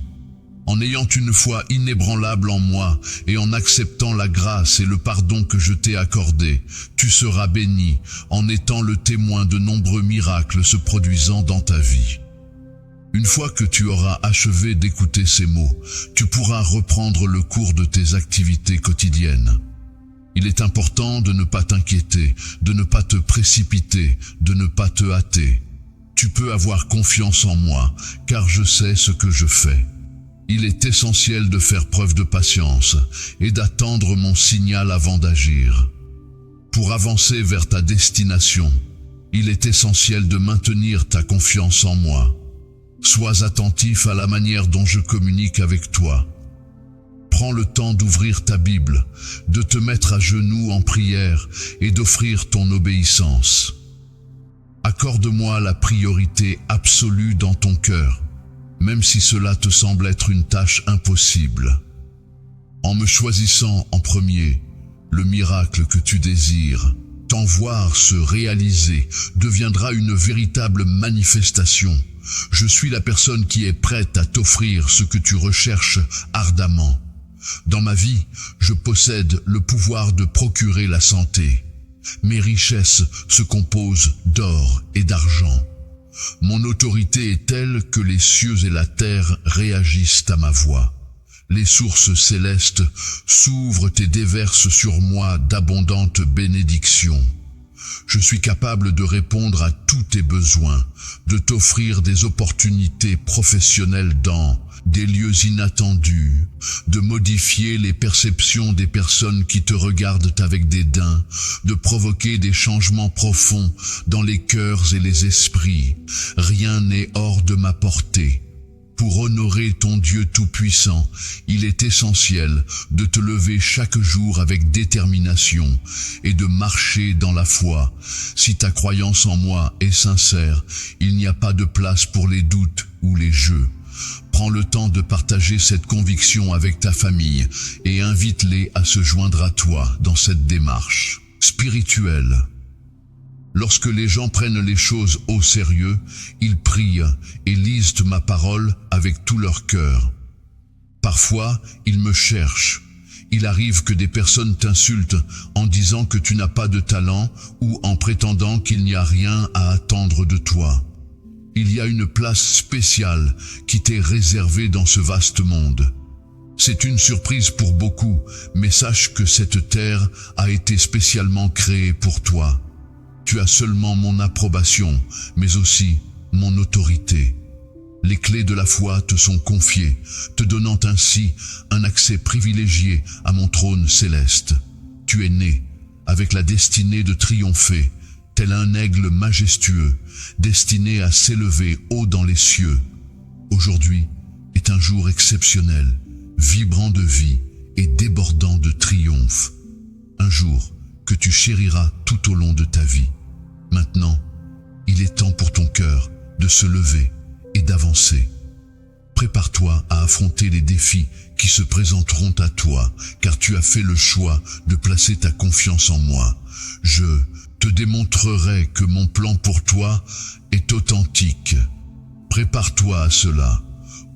En ayant une foi inébranlable en moi et en acceptant la grâce et le pardon que je t'ai accordé, tu seras béni en étant le témoin de nombreux miracles se produisant dans ta vie. Une fois que tu auras achevé d'écouter ces mots, tu pourras reprendre le cours de tes activités quotidiennes. Il est important de ne pas t'inquiéter, de ne pas te précipiter, de ne pas te hâter. Tu peux avoir confiance en moi, car je sais ce que je fais. Il est essentiel de faire preuve de patience et d'attendre mon signal avant d'agir. Pour avancer vers ta destination, il est essentiel de maintenir ta confiance en moi. Sois attentif à la manière dont je communique avec toi. Prends le temps d'ouvrir ta Bible, de te mettre à genoux en prière et d'offrir ton obéissance. Accorde-moi la priorité absolue dans ton cœur, même si cela te semble être une tâche impossible. En me choisissant en premier, le miracle que tu désires, t'en voir se réaliser, deviendra une véritable manifestation. Je suis la personne qui est prête à t'offrir ce que tu recherches ardemment. Dans ma vie, je possède le pouvoir de procurer la santé. Mes richesses se composent d'or et d'argent. Mon autorité est telle que les cieux et la terre réagissent à ma voix. Les sources célestes s'ouvrent et déversent sur moi d'abondantes bénédictions. Je suis capable de répondre à tous tes besoins, de t'offrir des opportunités professionnelles dans des lieux inattendus, de modifier les perceptions des personnes qui te regardent avec dédain, de provoquer des changements profonds dans les cœurs et les esprits. Rien n'est hors de ma portée. Pour honorer ton Dieu Tout-Puissant, il est essentiel de te lever chaque jour avec détermination et de marcher dans la foi. Si ta croyance en moi est sincère, il n'y a pas de place pour les doutes ou les jeux. Prends le temps de partager cette conviction avec ta famille et invite-les à se joindre à toi dans cette démarche spirituelle. Lorsque les gens prennent les choses au sérieux, ils prient et lisent ma parole avec tout leur cœur. Parfois, il me cherche. Il arrive que des personnes t'insultent en disant que tu n'as pas de talent ou en prétendant qu'il n'y a rien à attendre de toi. Il y a une place spéciale qui t'est réservée dans ce vaste monde. C'est une surprise pour beaucoup, mais sache que cette terre a été spécialement créée pour toi. Tu as seulement mon approbation, mais aussi mon autorité. Les clés de la foi te sont confiées, te donnant ainsi un accès privilégié à mon trône céleste. Tu es né avec la destinée de triompher, tel un aigle majestueux, destiné à s'élever haut dans les cieux. Aujourd'hui est un jour exceptionnel, vibrant de vie et débordant de triomphe. Un jour que tu chériras tout au long de ta vie. Maintenant, il est temps pour ton cœur de se lever et d'avancer. Prépare-toi à affronter les défis qui se présenteront à toi, car tu as fait le choix de placer ta confiance en moi. Je te démontrerai que mon plan pour toi est authentique. Prépare-toi à cela.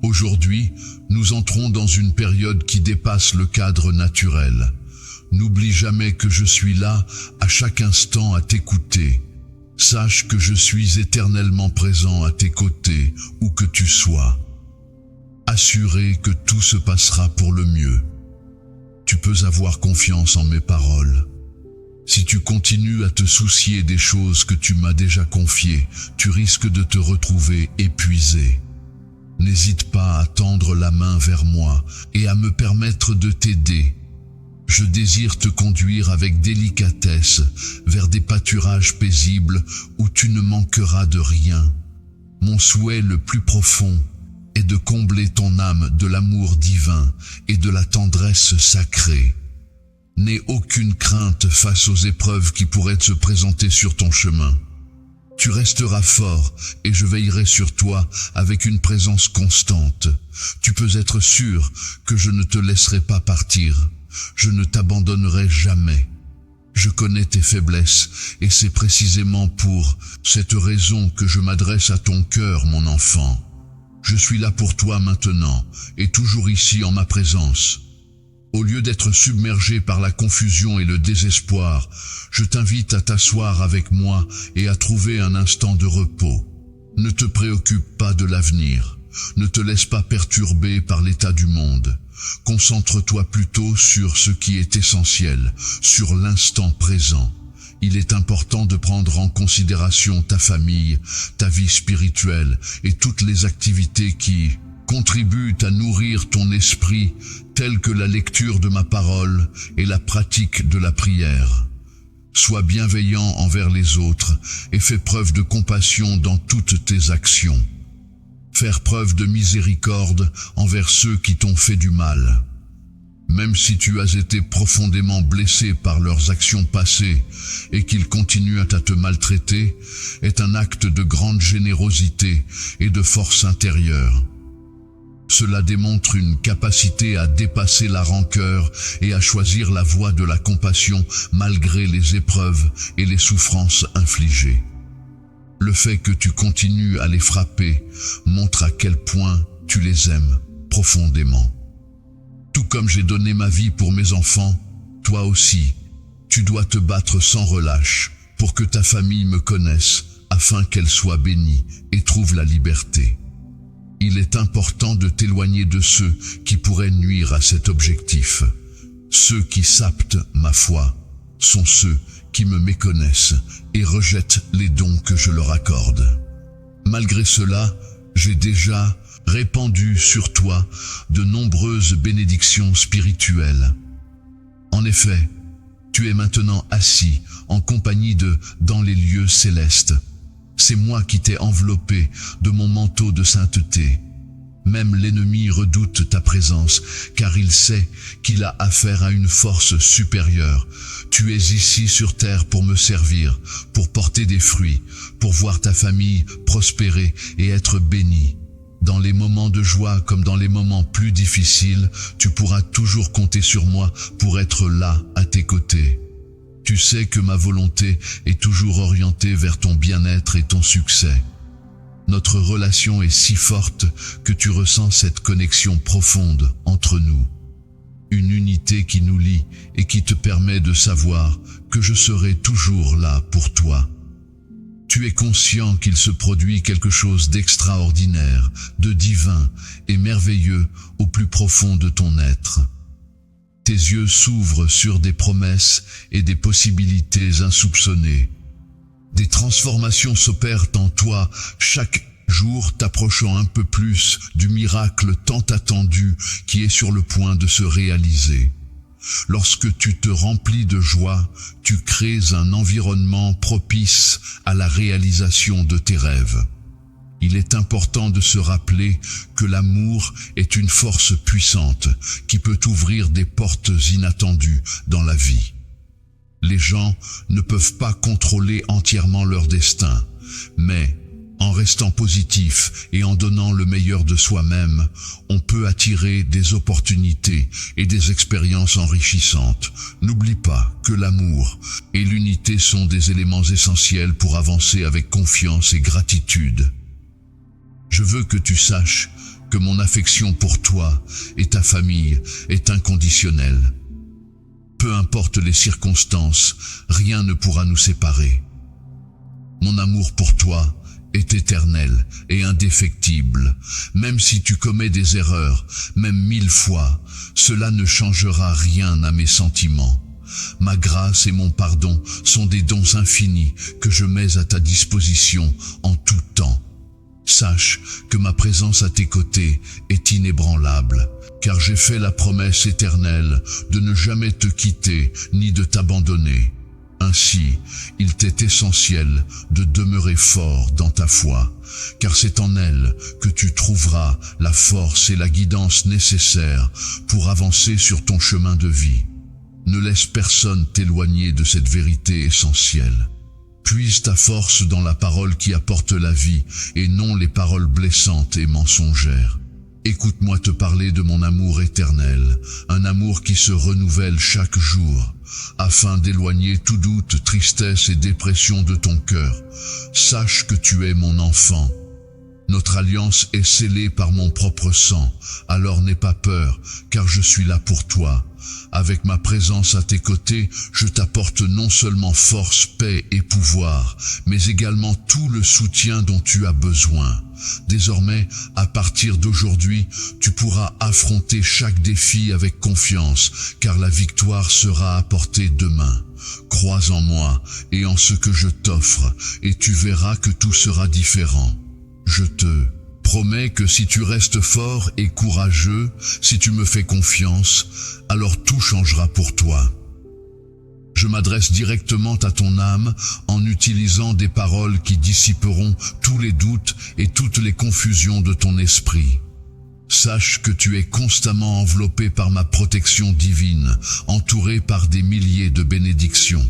Aujourd'hui, nous entrons dans une période qui dépasse le cadre naturel. N'oublie jamais que je suis là à chaque instant à t'écouter. Sache que je suis éternellement présent à tes côtés, où que tu sois. Assuré que tout se passera pour le mieux. Tu peux avoir confiance en mes paroles. Si tu continues à te soucier des choses que tu m'as déjà confiées, tu risques de te retrouver épuisé. N'hésite pas à tendre la main vers moi et à me permettre de t'aider. Je désire te conduire avec délicatesse vers des pâturages paisibles où tu ne manqueras de rien. Mon souhait le plus profond est de combler ton âme de l'amour divin et de la tendresse sacrée. N'aie aucune crainte face aux épreuves qui pourraient se présenter sur ton chemin. Tu resteras fort et je veillerai sur toi avec une présence constante. Tu peux être sûr que je ne te laisserai pas partir. Je ne t'abandonnerai jamais. Je connais tes faiblesses et c'est précisément pour cette raison que je m'adresse à ton cœur, mon enfant. Je suis là pour toi maintenant et toujours ici en ma présence. Au lieu d'être submergé par la confusion et le désespoir, je t'invite à t'asseoir avec moi et à trouver un instant de repos. Ne te préoccupe pas de l'avenir. Ne te laisse pas perturber par l'état du monde. Concentre-toi plutôt sur ce qui est essentiel, sur l'instant présent. Il est important de prendre en considération ta famille, ta vie spirituelle et toutes les activités qui contribuent à nourrir ton esprit, telles que la lecture de ma parole et la pratique de la prière. Sois bienveillant envers les autres et fais preuve de compassion dans toutes tes actions. Faire preuve de miséricorde envers ceux qui t'ont fait du mal. Même si tu as été profondément blessé par leurs actions passées et qu'ils continuent à te maltraiter, est un acte de grande générosité et de force intérieure. Cela démontre une capacité à dépasser la rancœur et à choisir la voie de la compassion malgré les épreuves et les souffrances infligées. Le fait que tu continues à les frapper montre à quel point tu les aimes profondément. Tout comme j'ai donné ma vie pour mes enfants, toi aussi, tu dois te battre sans relâche pour que ta famille me connaisse afin qu'elle soit bénie et trouve la liberté. Il est important de t'éloigner de ceux qui pourraient nuire à cet objectif. Ceux qui sapent ma foi sont ceux qui me méconnaissent et rejettent les dons que je leur accorde. Malgré cela, j'ai déjà répandu sur toi de nombreuses bénédictions spirituelles. En effet, tu es maintenant assis en compagnie de dans les lieux célestes. C'est moi qui t'ai enveloppé de mon manteau de sainteté. Même l'ennemi redoute ta présence, car il sait qu'il a affaire à une force supérieure. Tu es ici sur terre pour me servir, pour porter des fruits, pour voir ta famille prospérer et être bénie. Dans les moments de joie comme dans les moments plus difficiles, tu pourras toujours compter sur moi pour être là à tes côtés. Tu sais que ma volonté est toujours orientée vers ton bien-être et ton succès. Notre relation est si forte que tu ressens cette connexion profonde entre nous. Une unité qui nous lie et qui te permet de savoir que je serai toujours là pour toi. Tu es conscient qu'il se produit quelque chose d'extraordinaire, de divin et merveilleux au plus profond de ton être. Tes yeux s'ouvrent sur des promesses et des possibilités insoupçonnées. Des transformations s'opèrent en toi chaque jour, t'approchant un peu plus du miracle tant attendu qui est sur le point de se réaliser. Lorsque tu te remplis de joie, tu crées un environnement propice à la réalisation de tes rêves. Il est important de se rappeler que l'amour est une force puissante qui peut ouvrir des portes inattendues dans la vie. Les gens ne peuvent pas contrôler entièrement leur destin, mais en restant positif et en donnant le meilleur de soi-même, on peut attirer des opportunités et des expériences enrichissantes. N'oublie pas que l'amour et l'unité sont des éléments essentiels pour avancer avec confiance et gratitude. Je veux que tu saches que mon affection pour toi et ta famille est inconditionnelle. Peu importe les circonstances, rien ne pourra nous séparer. Mon amour pour toi est éternel et indéfectible. Même si tu commets des erreurs, même 1000 fois, cela ne changera rien à mes sentiments. Ma grâce et mon pardon sont des dons infinis que je mets à ta disposition en tout temps. Sache que ma présence à tes côtés est inébranlable, car j'ai fait la promesse éternelle de ne jamais te quitter ni de t'abandonner. Ainsi, il t'est essentiel de demeurer fort dans ta foi, car c'est en elle que tu trouveras la force et la guidance nécessaires pour avancer sur ton chemin de vie. Ne laisse personne t'éloigner de cette vérité essentielle. Puise ta force dans la parole qui apporte la vie et non les paroles blessantes et mensongères. Écoute-moi te parler de mon amour éternel, un amour qui se renouvelle chaque jour, afin d'éloigner tout doute, tristesse et dépression de ton cœur. Sache que tu es mon enfant. Notre alliance est scellée par mon propre sang, alors n'aie pas peur, car je suis là pour toi. Avec ma présence à tes côtés, je t'apporte non seulement force, paix et pouvoir, mais également tout le soutien dont tu as besoin. Désormais, à partir d'aujourd'hui, tu pourras affronter chaque défi avec confiance, car la victoire sera apportée demain. Crois en moi et en ce que je t'offre, et tu verras que tout sera différent. Je te promets que si tu restes fort et courageux, si tu me fais confiance, alors tout changera pour toi. Je m'adresse directement à ton âme en utilisant des paroles qui dissiperont tous les doutes et toutes les confusions de ton esprit. Sache que tu es constamment enveloppé par ma protection divine, entouré par des milliers de bénédictions.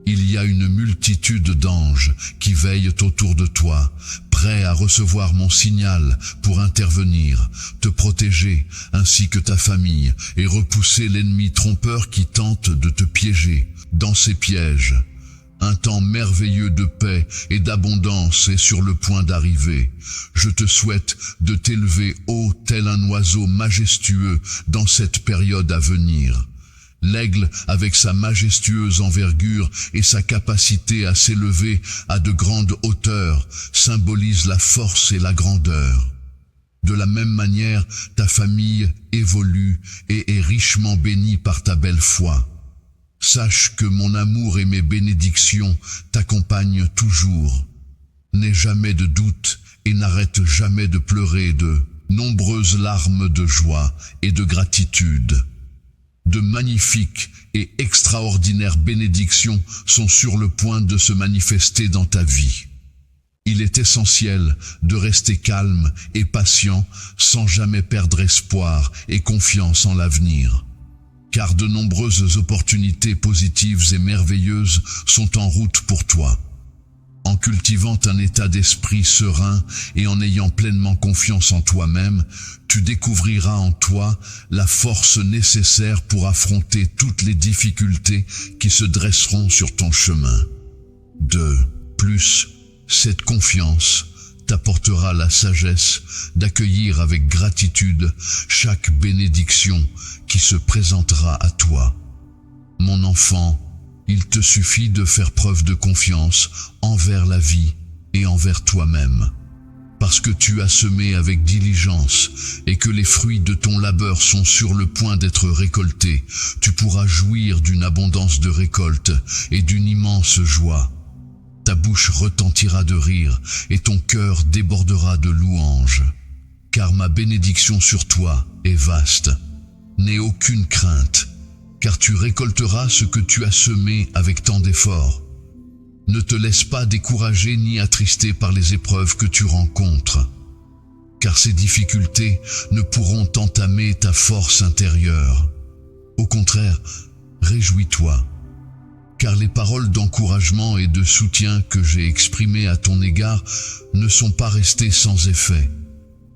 Il y a une multitude d'anges qui veillent autour de toi, prêts à recevoir mon signal pour intervenir, te protéger, ainsi que ta famille, et repousser l'ennemi trompeur qui tente de te piéger dans ses pièges. Un temps merveilleux de paix et d'abondance est sur le point d'arriver. Je te souhaite de t'élever haut tel un oiseau majestueux dans cette période à venir. L'aigle, avec sa majestueuse envergure et sa capacité à s'élever à de grandes hauteurs, symbolise la force et la grandeur. De la même manière, ta famille évolue et est richement bénie par ta belle foi. Sache que mon amour et mes bénédictions t'accompagnent toujours. N'aie jamais de doute et n'arrête jamais de pleurer de nombreuses larmes de joie et de gratitude. De magnifiques et extraordinaires bénédictions sont sur le point de se manifester dans ta vie. Il est essentiel de rester calme et patient sans jamais perdre espoir et confiance en l'avenir. Car de nombreuses opportunités positives et merveilleuses sont en route pour toi. En cultivant un état d'esprit serein et en ayant pleinement confiance en toi-même, tu découvriras en toi la force nécessaire pour affronter toutes les difficultés qui se dresseront sur ton chemin. De plus, cette confiance t'apportera la sagesse d'accueillir avec gratitude chaque bénédiction qui se présentera à toi. Mon enfant, il te suffit de faire preuve de confiance envers la vie et envers toi-même. Parce que tu as semé avec diligence et que les fruits de ton labeur sont sur le point d'être récoltés, tu pourras jouir d'une abondance de récolte et d'une immense joie. Ta bouche retentira de rire et ton cœur débordera de louanges. Car ma bénédiction sur toi est vaste. N'aie aucune crainte, car tu récolteras ce que tu as semé avec tant d'efforts. Ne te laisse pas décourager ni attrister par les épreuves que tu rencontres, car ces difficultés ne pourront entamer ta force intérieure. Au contraire, réjouis-toi, car les paroles d'encouragement et de soutien que j'ai exprimées à ton égard ne sont pas restées sans effet.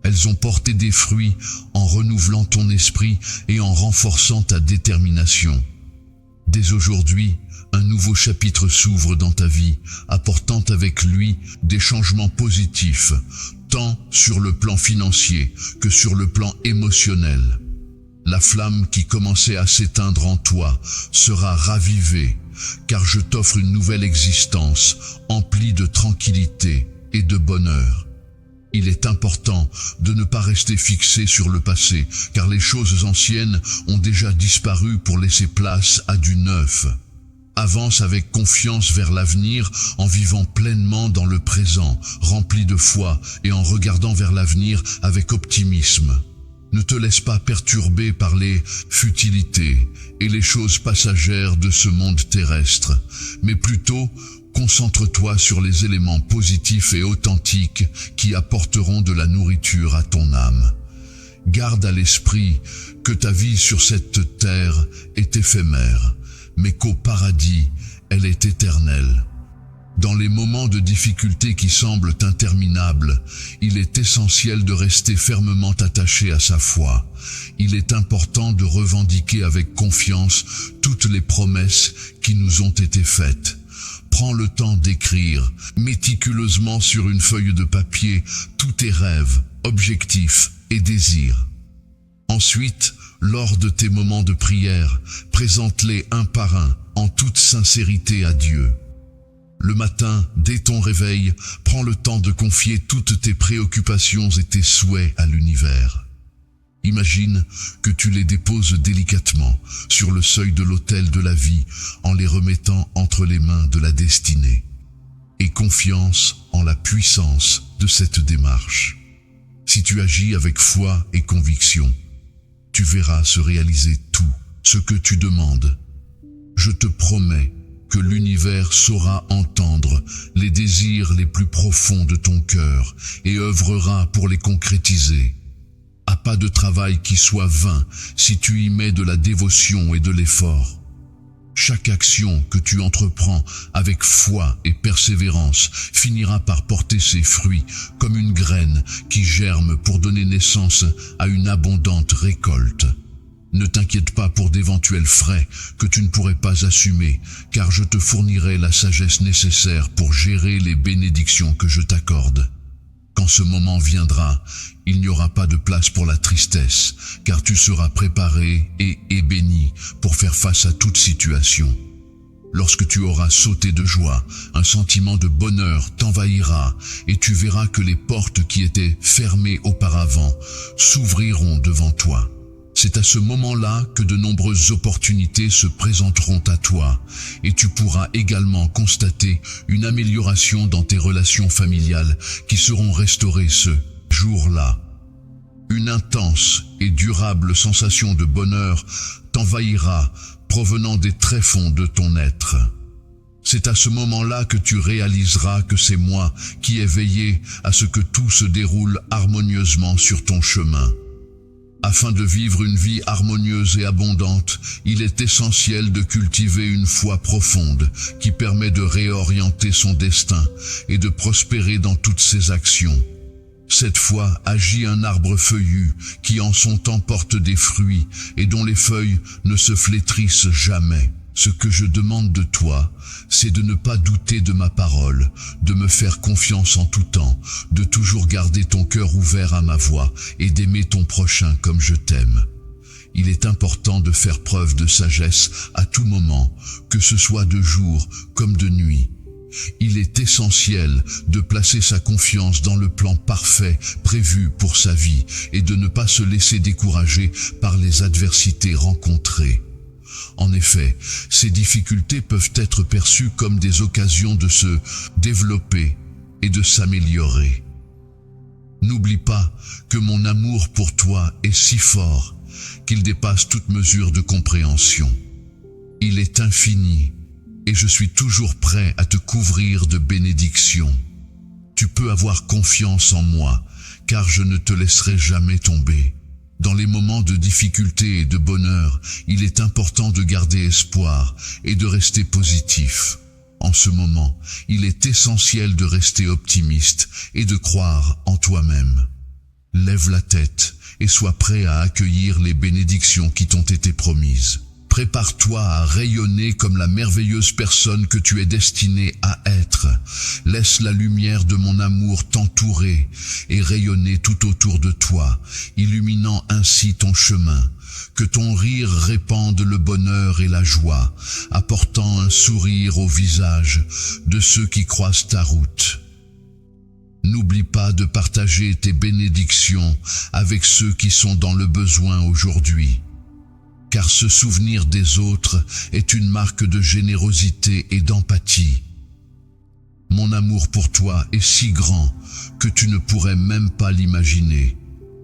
Elles ont porté des fruits en renouvelant ton esprit et en renforçant ta détermination. Dès aujourd'hui, un nouveau chapitre s'ouvre dans ta vie, apportant avec lui des changements positifs, tant sur le plan financier que sur le plan émotionnel. La flamme qui commençait à s'éteindre en toi sera ravivée, car je t'offre une nouvelle existence emplie de tranquillité et de bonheur. Il est important de ne pas rester fixé sur le passé, car les choses anciennes ont déjà disparu pour laisser place à du neuf. Avance avec confiance vers l'avenir en vivant pleinement dans le présent, rempli de foi et en regardant vers l'avenir avec optimisme. Ne te laisse pas perturber par les futilités et les choses passagères de ce monde terrestre, mais plutôt concentre-toi sur les éléments positifs et authentiques qui apporteront de la nourriture à ton âme. Garde à l'esprit que ta vie sur cette terre est éphémère, mais qu'au paradis, elle est éternelle. Dans les moments de difficulté qui semblent interminables, il est essentiel de rester fermement attaché à sa foi. Il est important de revendiquer avec confiance toutes les promesses qui nous ont été faites. Prends le temps d'écrire méticuleusement sur une feuille de papier tous tes rêves, objectifs et désirs. Ensuite, lors de tes moments de prière, présente-les un par un, en toute sincérité à Dieu. Le matin, dès ton réveil, prends le temps de confier toutes tes préoccupations et tes souhaits à l'univers. Imagine que tu les déposes délicatement sur le seuil de l'autel de la vie en les remettant entre les mains de la destinée. Aie confiance en la puissance de cette démarche. Si tu agis avec foi et conviction, tu verras se réaliser tout ce que tu demandes. Je te promets que l'univers saura entendre les désirs les plus profonds de ton cœur et œuvrera pour les concrétiser. Pas de travail qui soit vain si tu y mets de la dévotion et de l'effort. Chaque action que tu entreprends avec foi et persévérance finira par porter ses fruits comme une graine qui germe pour donner naissance à une abondante récolte. Ne t'inquiète pas pour d'éventuels frais que tu ne pourrais pas assumer, car je te fournirai la sagesse nécessaire pour gérer les bénédictions que je t'accorde. Quand ce moment viendra, il n'y aura pas de place pour la tristesse, car tu seras préparé et béni pour faire face à toute situation. Lorsque tu auras sauté de joie, un sentiment de bonheur t'envahira et tu verras que les portes qui étaient fermées auparavant s'ouvriront devant toi. C'est à ce moment-là que de nombreuses opportunités se présenteront à toi et tu pourras également constater une amélioration dans tes relations familiales qui seront restaurées ce jour-là. Une intense et durable sensation de bonheur t'envahira provenant des tréfonds de ton être. C'est à ce moment-là que tu réaliseras que c'est moi qui ai veillé à ce que tout se déroule harmonieusement sur ton chemin. Afin de vivre une vie harmonieuse et abondante, il est essentiel de cultiver une foi profonde qui permet de réorienter son destin et de prospérer dans toutes ses actions. Cette foi agit un arbre feuillu qui en son temps porte des fruits et dont les feuilles ne se flétrissent jamais. Ce que je demande de toi, c'est de ne pas douter de ma parole, de me faire confiance en tout temps, de toujours garder ton cœur ouvert à ma voix et d'aimer ton prochain comme je t'aime. Il est important de faire preuve de sagesse à tout moment, que ce soit de jour comme de nuit. Il est essentiel de placer sa confiance dans le plan parfait prévu pour sa vie et de ne pas se laisser décourager par les adversités rencontrées. En effet, ces difficultés peuvent être perçues comme des occasions de se développer et de s'améliorer. N'oublie pas que mon amour pour toi est si fort qu'il dépasse toute mesure de compréhension. Il est infini et je suis toujours prêt à te couvrir de bénédictions. Tu peux avoir confiance en moi, car je ne te laisserai jamais tomber. Dans les moments de difficulté et de bonheur, il est important de garder espoir et de rester positif. En ce moment, il est essentiel de rester optimiste et de croire en toi-même. Lève la tête et sois prêt à accueillir les bénédictions qui t'ont été promises. Prépare-toi à rayonner comme la merveilleuse personne que tu es destinée à être. Laisse la lumière de mon amour t'entourer et rayonner tout autour de toi, illuminant ainsi ton chemin. Que ton rire répande le bonheur et la joie, apportant un sourire au visage de ceux qui croisent ta route. N'oublie pas de partager tes bénédictions avec ceux qui sont dans le besoin aujourd'hui. Car se souvenir des autres est une marque de générosité et d'empathie. Mon amour pour toi est si grand que tu ne pourrais même pas l'imaginer.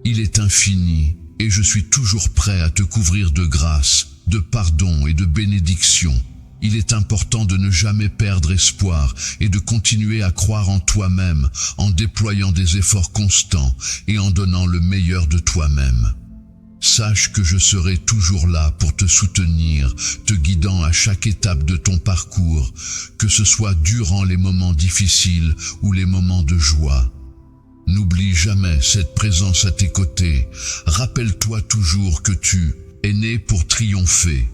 Il est infini et je suis toujours prêt à te couvrir de grâce, de pardon et de bénédiction. Il est important de ne jamais perdre espoir et de continuer à croire en toi-même en déployant des efforts constants et en donnant le meilleur de toi-même. Sache que je serai toujours là pour te soutenir, te guidant à chaque étape de ton parcours, que ce soit durant les moments difficiles ou les moments de joie. N'oublie jamais cette présence à tes côtés. Rappelle-toi toujours que tu es né pour triompher.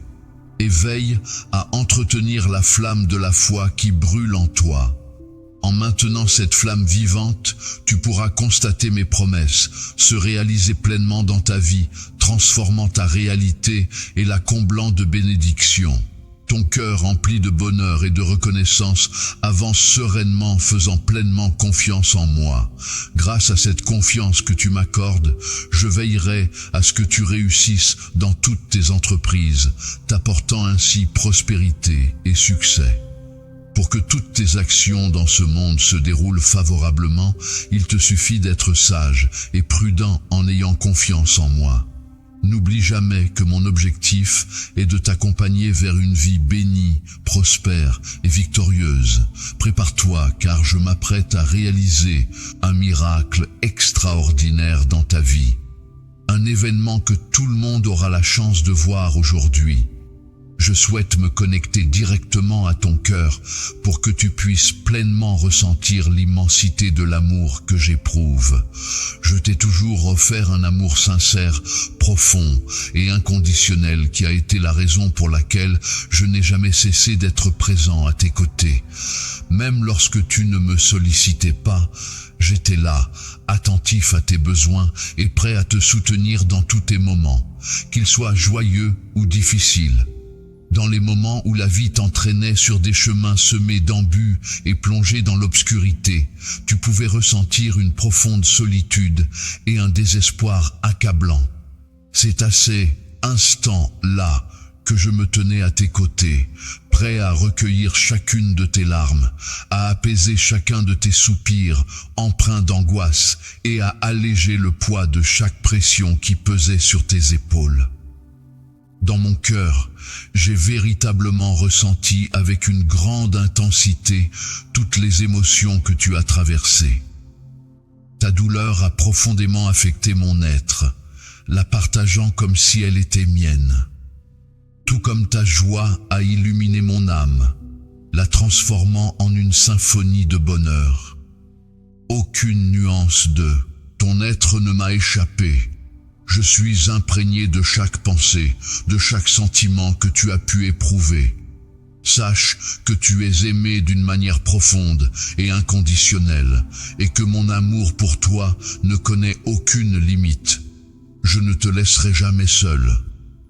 Et veille à entretenir la flamme de la foi qui brûle en toi. En maintenant cette flamme vivante, tu pourras constater mes promesses, se réaliser pleinement dans ta vie, transformant ta réalité et la comblant de bénédictions. Ton cœur rempli de bonheur et de reconnaissance avance sereinement, faisant pleinement confiance en moi. Grâce à cette confiance que tu m'accordes, je veillerai à ce que tu réussisses dans toutes tes entreprises, t'apportant ainsi prospérité et succès. Pour que toutes tes actions dans ce monde se déroulent favorablement, il te suffit d'être sage et prudent en ayant confiance en moi. N'oublie jamais que mon objectif est de t'accompagner vers une vie bénie, prospère et victorieuse. Prépare-toi car je m'apprête à réaliser un miracle extraordinaire dans ta vie. Un événement que tout le monde aura la chance de voir aujourd'hui. Je souhaite me connecter directement à ton cœur pour que tu puisses pleinement ressentir l'immensité de l'amour que j'éprouve. Je t'ai toujours offert un amour sincère, profond et inconditionnel qui a été la raison pour laquelle je n'ai jamais cessé d'être présent à tes côtés. Même lorsque tu ne me sollicitais pas, j'étais là, attentif à tes besoins et prêt à te soutenir dans tous tes moments, qu'ils soient joyeux ou difficiles. Dans les moments où la vie t'entraînait sur des chemins semés d'embûches et plongés dans l'obscurité, tu pouvais ressentir une profonde solitude et un désespoir accablant. C'est à ces instants-là que je me tenais à tes côtés, prêt à recueillir chacune de tes larmes, à apaiser chacun de tes soupirs, empreints d'angoisse, et à alléger le poids de chaque pression qui pesait sur tes épaules. Dans mon cœur, j'ai véritablement ressenti avec une grande intensité toutes les émotions que tu as traversées. Ta douleur a profondément affecté mon être, la partageant comme si elle était mienne. Tout comme ta joie a illuminé mon âme, la transformant en une symphonie de bonheur. Aucune nuance de ton être ne m'a échappé. Je suis imprégné de chaque pensée, de chaque sentiment que tu as pu éprouver. Sache que tu es aimé d'une manière profonde et inconditionnelle, et que mon amour pour toi ne connaît aucune limite. Je ne te laisserai jamais seul.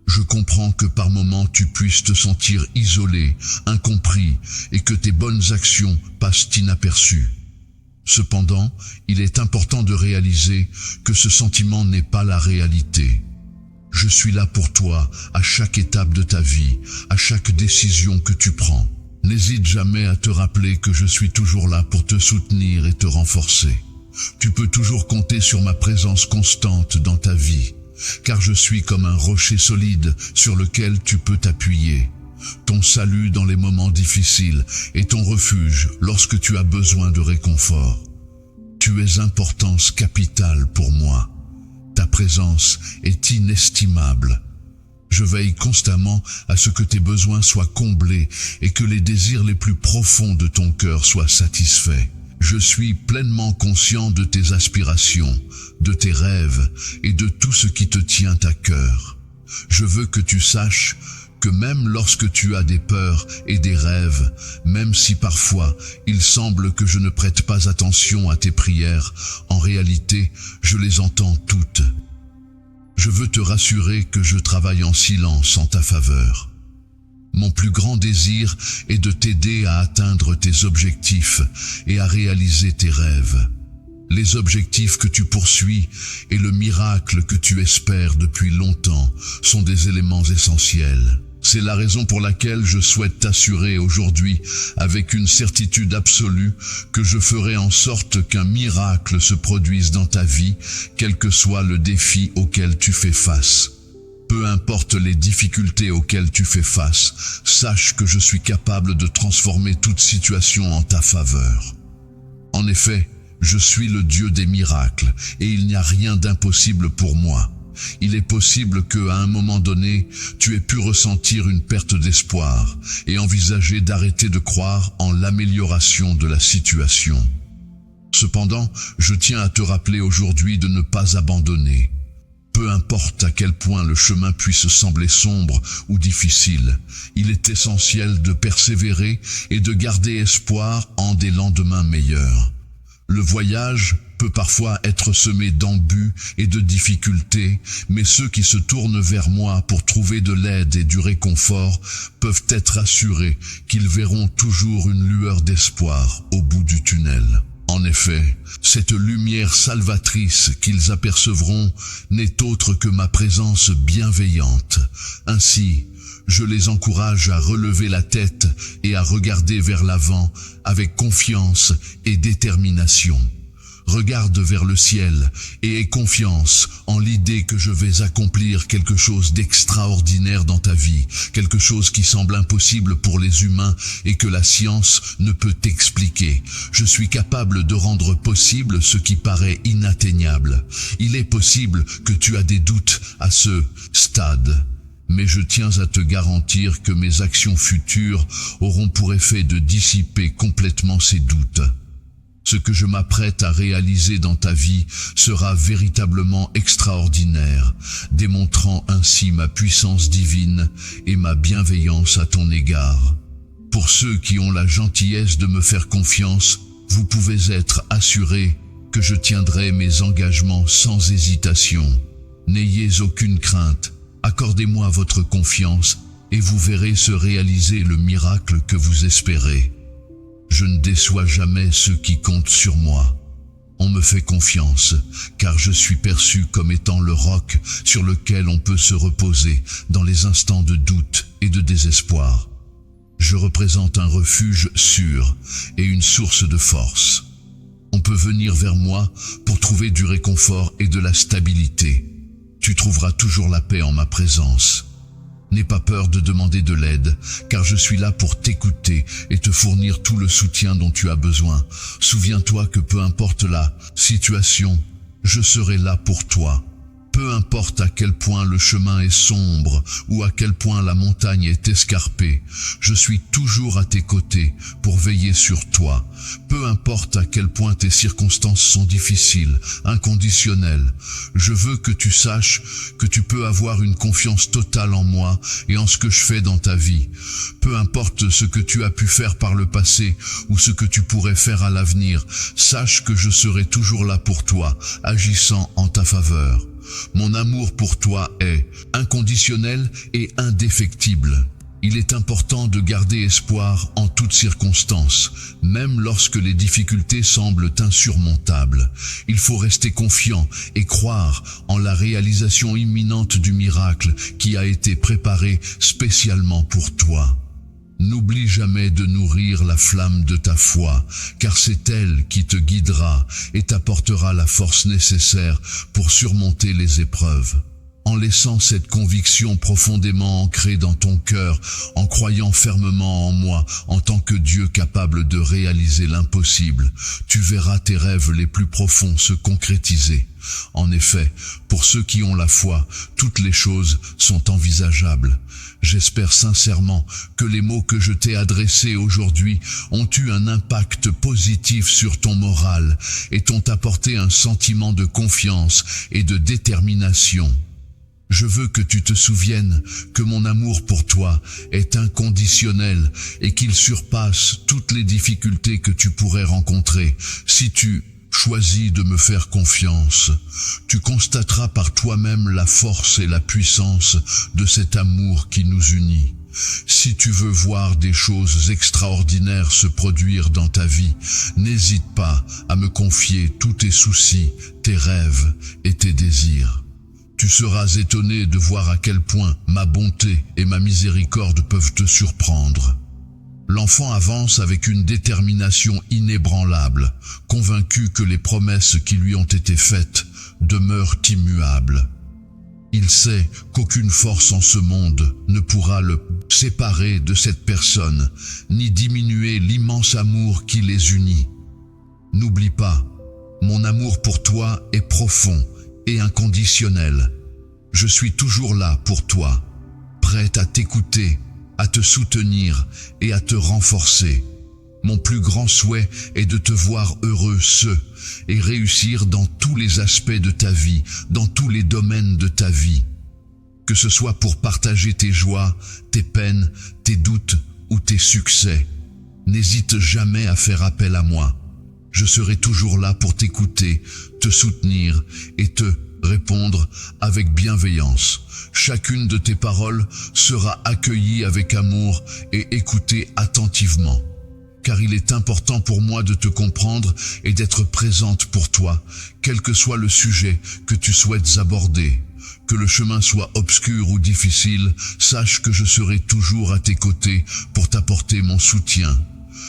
Je comprends que par moments tu puisses te sentir isolé, incompris, et que tes bonnes actions passent inaperçues. Cependant, il est important de réaliser que ce sentiment n'est pas la réalité. Je suis là pour toi à chaque étape de ta vie, à chaque décision que tu prends. N'hésite jamais à te rappeler que je suis toujours là pour te soutenir et te renforcer. Tu peux toujours compter sur ma présence constante dans ta vie, car je suis comme un rocher solide sur lequel tu peux t'appuyer. Ton salut dans les moments difficiles et ton refuge lorsque tu as besoin de réconfort. Tu es importance capitale pour moi. Ta présence est inestimable. Je veille constamment à ce que tes besoins soient comblés et que les désirs les plus profonds de ton cœur soient satisfaits. Je suis pleinement conscient de tes aspirations, de tes rêves et de tout ce qui te tient à cœur. Je veux que tu saches que même lorsque tu as des peurs et des rêves, même si parfois il semble que je ne prête pas attention à tes prières, en réalité, je les entends toutes. Je veux te rassurer que je travaille en silence en ta faveur. Mon plus grand désir est de t'aider à atteindre tes objectifs et à réaliser tes rêves. Les objectifs que tu poursuis et le miracle que tu espères depuis longtemps sont des éléments essentiels. C'est la raison pour laquelle je souhaite t'assurer aujourd'hui, avec une certitude absolue, que je ferai en sorte qu'un miracle se produise dans ta vie, quel que soit le défi auquel tu fais face. Peu importe les difficultés auxquelles tu fais face, sache que je suis capable de transformer toute situation en ta faveur. En effet, je suis le Dieu des miracles, et il n'y a rien d'impossible pour moi. Il est possible que, à un moment donné, tu aies pu ressentir une perte d'espoir et envisager d'arrêter de croire en l'amélioration de la situation. Cependant, je tiens à te rappeler aujourd'hui de ne pas abandonner. Peu importe à quel point le chemin puisse sembler sombre ou difficile, il est essentiel de persévérer et de garder espoir en des lendemains meilleurs. Le voyage peut parfois être semé d'embûches et de difficultés, mais ceux qui se tournent vers moi pour trouver de l'aide et du réconfort peuvent être assurés qu'ils verront toujours une lueur d'espoir au bout du tunnel. En effet, cette lumière salvatrice qu'ils apercevront n'est autre que ma présence bienveillante. Ainsi, je les encourage à relever la tête et à regarder vers l'avant avec confiance et détermination. Regarde vers le ciel et aie confiance en l'idée que je vais accomplir quelque chose d'extraordinaire dans ta vie, quelque chose qui semble impossible pour les humains et que la science ne peut expliquer. Je suis capable de rendre possible ce qui paraît inatteignable. Il est possible que tu as des doutes à ce stade, mais je tiens à te garantir que mes actions futures auront pour effet de dissiper complètement ces doutes. Ce que je m'apprête à réaliser dans ta vie sera véritablement extraordinaire, démontrant ainsi ma puissance divine et ma bienveillance à ton égard. Pour ceux qui ont la gentillesse de me faire confiance, vous pouvez être assurés que je tiendrai mes engagements sans hésitation. N'ayez aucune crainte, accordez-moi votre confiance et vous verrez se réaliser le miracle que vous espérez. Je ne déçois jamais ceux qui comptent sur moi. On me fait confiance, car je suis perçu comme étant le roc sur lequel on peut se reposer dans les instants de doute et de désespoir. Je représente un refuge sûr et une source de force. On peut venir vers moi pour trouver du réconfort et de la stabilité. Tu trouveras toujours la paix en ma présence. N'aie pas peur de demander de l'aide, car je suis là pour t'écouter et te fournir tout le soutien dont tu as besoin. Souviens-toi que peu importe la situation, je serai là pour toi. Peu importe à quel point le chemin est sombre ou à quel point la montagne est escarpée, je suis toujours à tes côtés pour veiller sur toi. Peu importe à quel point tes circonstances sont difficiles, inconditionnelles, je veux que tu saches que tu peux avoir une confiance totale en moi et en ce que je fais dans ta vie. Peu importe ce que tu as pu faire par le passé ou ce que tu pourrais faire à l'avenir, sache que je serai toujours là pour toi, agissant en ta faveur. Mon amour pour toi est inconditionnel et indéfectible. Il est important de garder espoir en toutes circonstances, même lorsque les difficultés semblent insurmontables. Il faut rester confiant et croire en la réalisation imminente du miracle qui a été préparé spécialement pour toi. N'oublie jamais de nourrir la flamme de ta foi, car c'est elle qui te guidera et t'apportera la force nécessaire pour surmonter les épreuves. En laissant cette conviction profondément ancrée dans ton cœur, en croyant fermement en moi en tant que Dieu capable de réaliser l'impossible, tu verras tes rêves les plus profonds se concrétiser. En effet, pour ceux qui ont la foi, toutes les choses sont envisageables. J'espère sincèrement que les mots que je t'ai adressés aujourd'hui ont eu un impact positif sur ton moral et t'ont apporté un sentiment de confiance et de détermination. Je veux que tu te souviennes que mon amour pour toi est inconditionnel et qu'il surpasse toutes les difficultés que tu pourrais rencontrer. Si tu choisis de me faire confiance, tu constateras par toi-même la force et la puissance de cet amour qui nous unit. Si tu veux voir des choses extraordinaires se produire dans ta vie, n'hésite pas à me confier tous tes soucis, tes rêves et tes désirs. Tu seras étonné de voir à quel point ma bonté et ma miséricorde peuvent te surprendre. L'enfant avance avec une détermination inébranlable, convaincu que les promesses qui lui ont été faites demeurent immuables. Il sait qu'aucune force en ce monde ne pourra le séparer de cette personne, ni diminuer l'immense amour qui les unit. N'oublie pas, mon amour pour toi est profond et inconditionnel. Je suis toujours là pour toi, prête à t'écouter, à te soutenir et à te renforcer. Mon plus grand souhait est de te voir heureux et réussir dans tous les aspects de ta vie, dans tous les domaines de ta vie. Que ce soit pour partager tes joies, tes peines, tes doutes ou tes succès, n'hésite jamais à faire appel à moi. Je serai toujours là pour t'écouter, te soutenir et te répondre avec bienveillance. Chacune de tes paroles sera accueillie avec amour et écoutée attentivement. Car il est important pour moi de te comprendre et d'être présente pour toi, quel que soit le sujet que tu souhaites aborder. Que le chemin soit obscur ou difficile, sache que je serai toujours à tes côtés pour t'apporter mon soutien.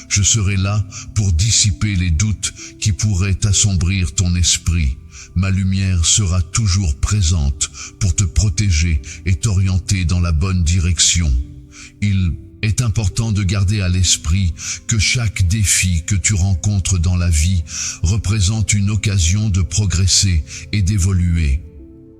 Je serai là pour dissiper les doutes qui pourraient assombrir ton esprit. Ma lumière sera toujours présente pour te protéger et t'orienter dans la bonne direction. Il est important de garder à l'esprit que chaque défi que tu rencontres dans la vie représente une occasion de progresser et d'évoluer.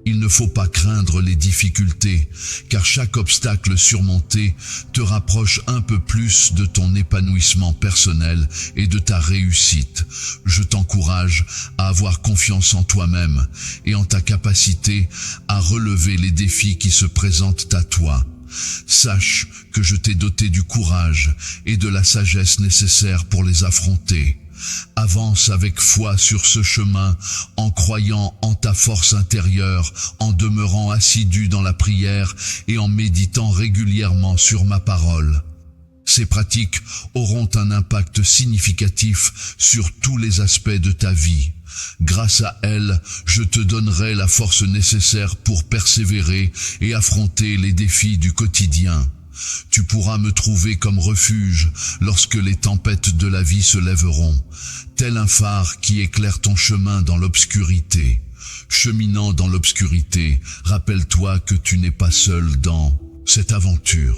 Il ne faut pas craindre les difficultés, car chaque obstacle surmonté te rapproche un peu plus de ton épanouissement personnel et de ta réussite. Je t'encourage à avoir confiance en toi-même et en ta capacité à relever les défis qui se présentent à toi. Sache que je t'ai doté du courage et de la sagesse nécessaires pour les affronter. Avance avec foi sur ce chemin, en croyant en ta force intérieure, en demeurant assidu dans la prière et en méditant régulièrement sur ma parole. Ces pratiques auront un impact significatif sur tous les aspects de ta vie. Grâce à elles, je te donnerai la force nécessaire pour persévérer et affronter les défis du quotidien. Tu pourras me trouver comme refuge lorsque les tempêtes de la vie se lèveront, tel un phare qui éclaire ton chemin dans l'obscurité. Cheminant dans l'obscurité, rappelle-toi que tu n'es pas seul dans cette aventure.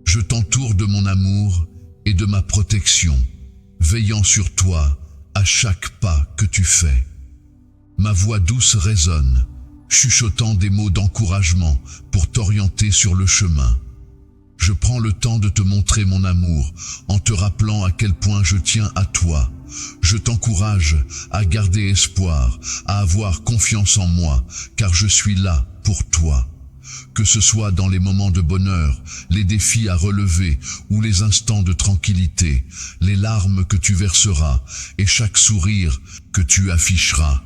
Je t'entoure de mon amour et de ma protection, veillant sur toi à chaque pas que tu fais. Ma voix douce résonne, chuchotant des mots d'encouragement pour t'orienter sur le chemin. Je prends le temps de te montrer mon amour en te rappelant à quel point je tiens à toi. Je t'encourage à garder espoir, à avoir confiance en moi, car je suis là pour toi. Que ce soit dans les moments de bonheur, les défis à relever ou les instants de tranquillité, les larmes que tu verseras et chaque sourire que tu afficheras,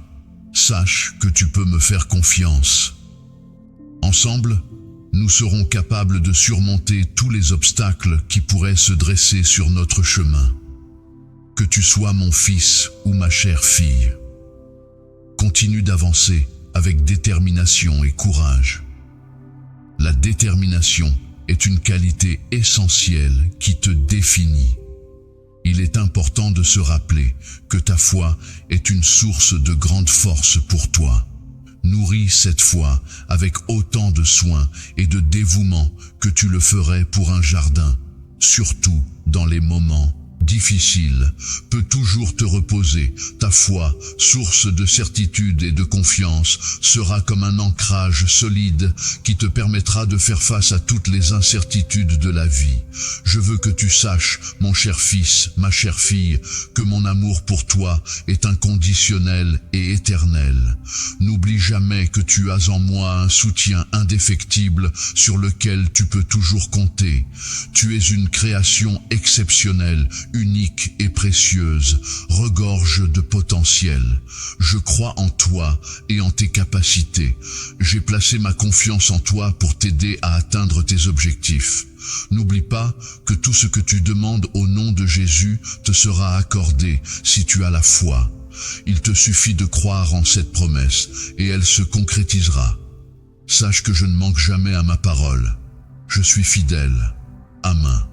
sache que tu peux me faire confiance. Ensemble, nous serons capables de surmonter tous les obstacles qui pourraient se dresser sur notre chemin. Que tu sois mon fils ou ma chère fille, continue d'avancer avec détermination et courage. La détermination est une qualité essentielle qui te définit. Il est important de se rappeler que ta foi est une source de grande force pour toi. Nourris cette foi avec autant de soin et de dévouement que tu le ferais pour un jardin, surtout dans les moments difficile, peut toujours te reposer. Ta foi, source de certitude et de confiance, sera comme un ancrage solide qui te permettra de faire face à toutes les incertitudes de la vie. Je veux que tu saches, mon cher fils, ma chère fille, que mon amour pour toi est inconditionnel et éternel. N'oublie jamais que tu as en moi un soutien indéfectible sur lequel tu peux toujours compter. Tu es une création exceptionnelle, unique et précieuse, regorge de potentiel. Je crois en toi et en tes capacités. J'ai placé ma confiance en toi pour t'aider à atteindre tes objectifs. N'oublie pas que tout ce que tu demandes au nom de Jésus te sera accordé si tu as la foi. Il te suffit de croire en cette promesse et elle se concrétisera. Sache que je ne manque jamais à ma parole. Je suis fidèle. Amen.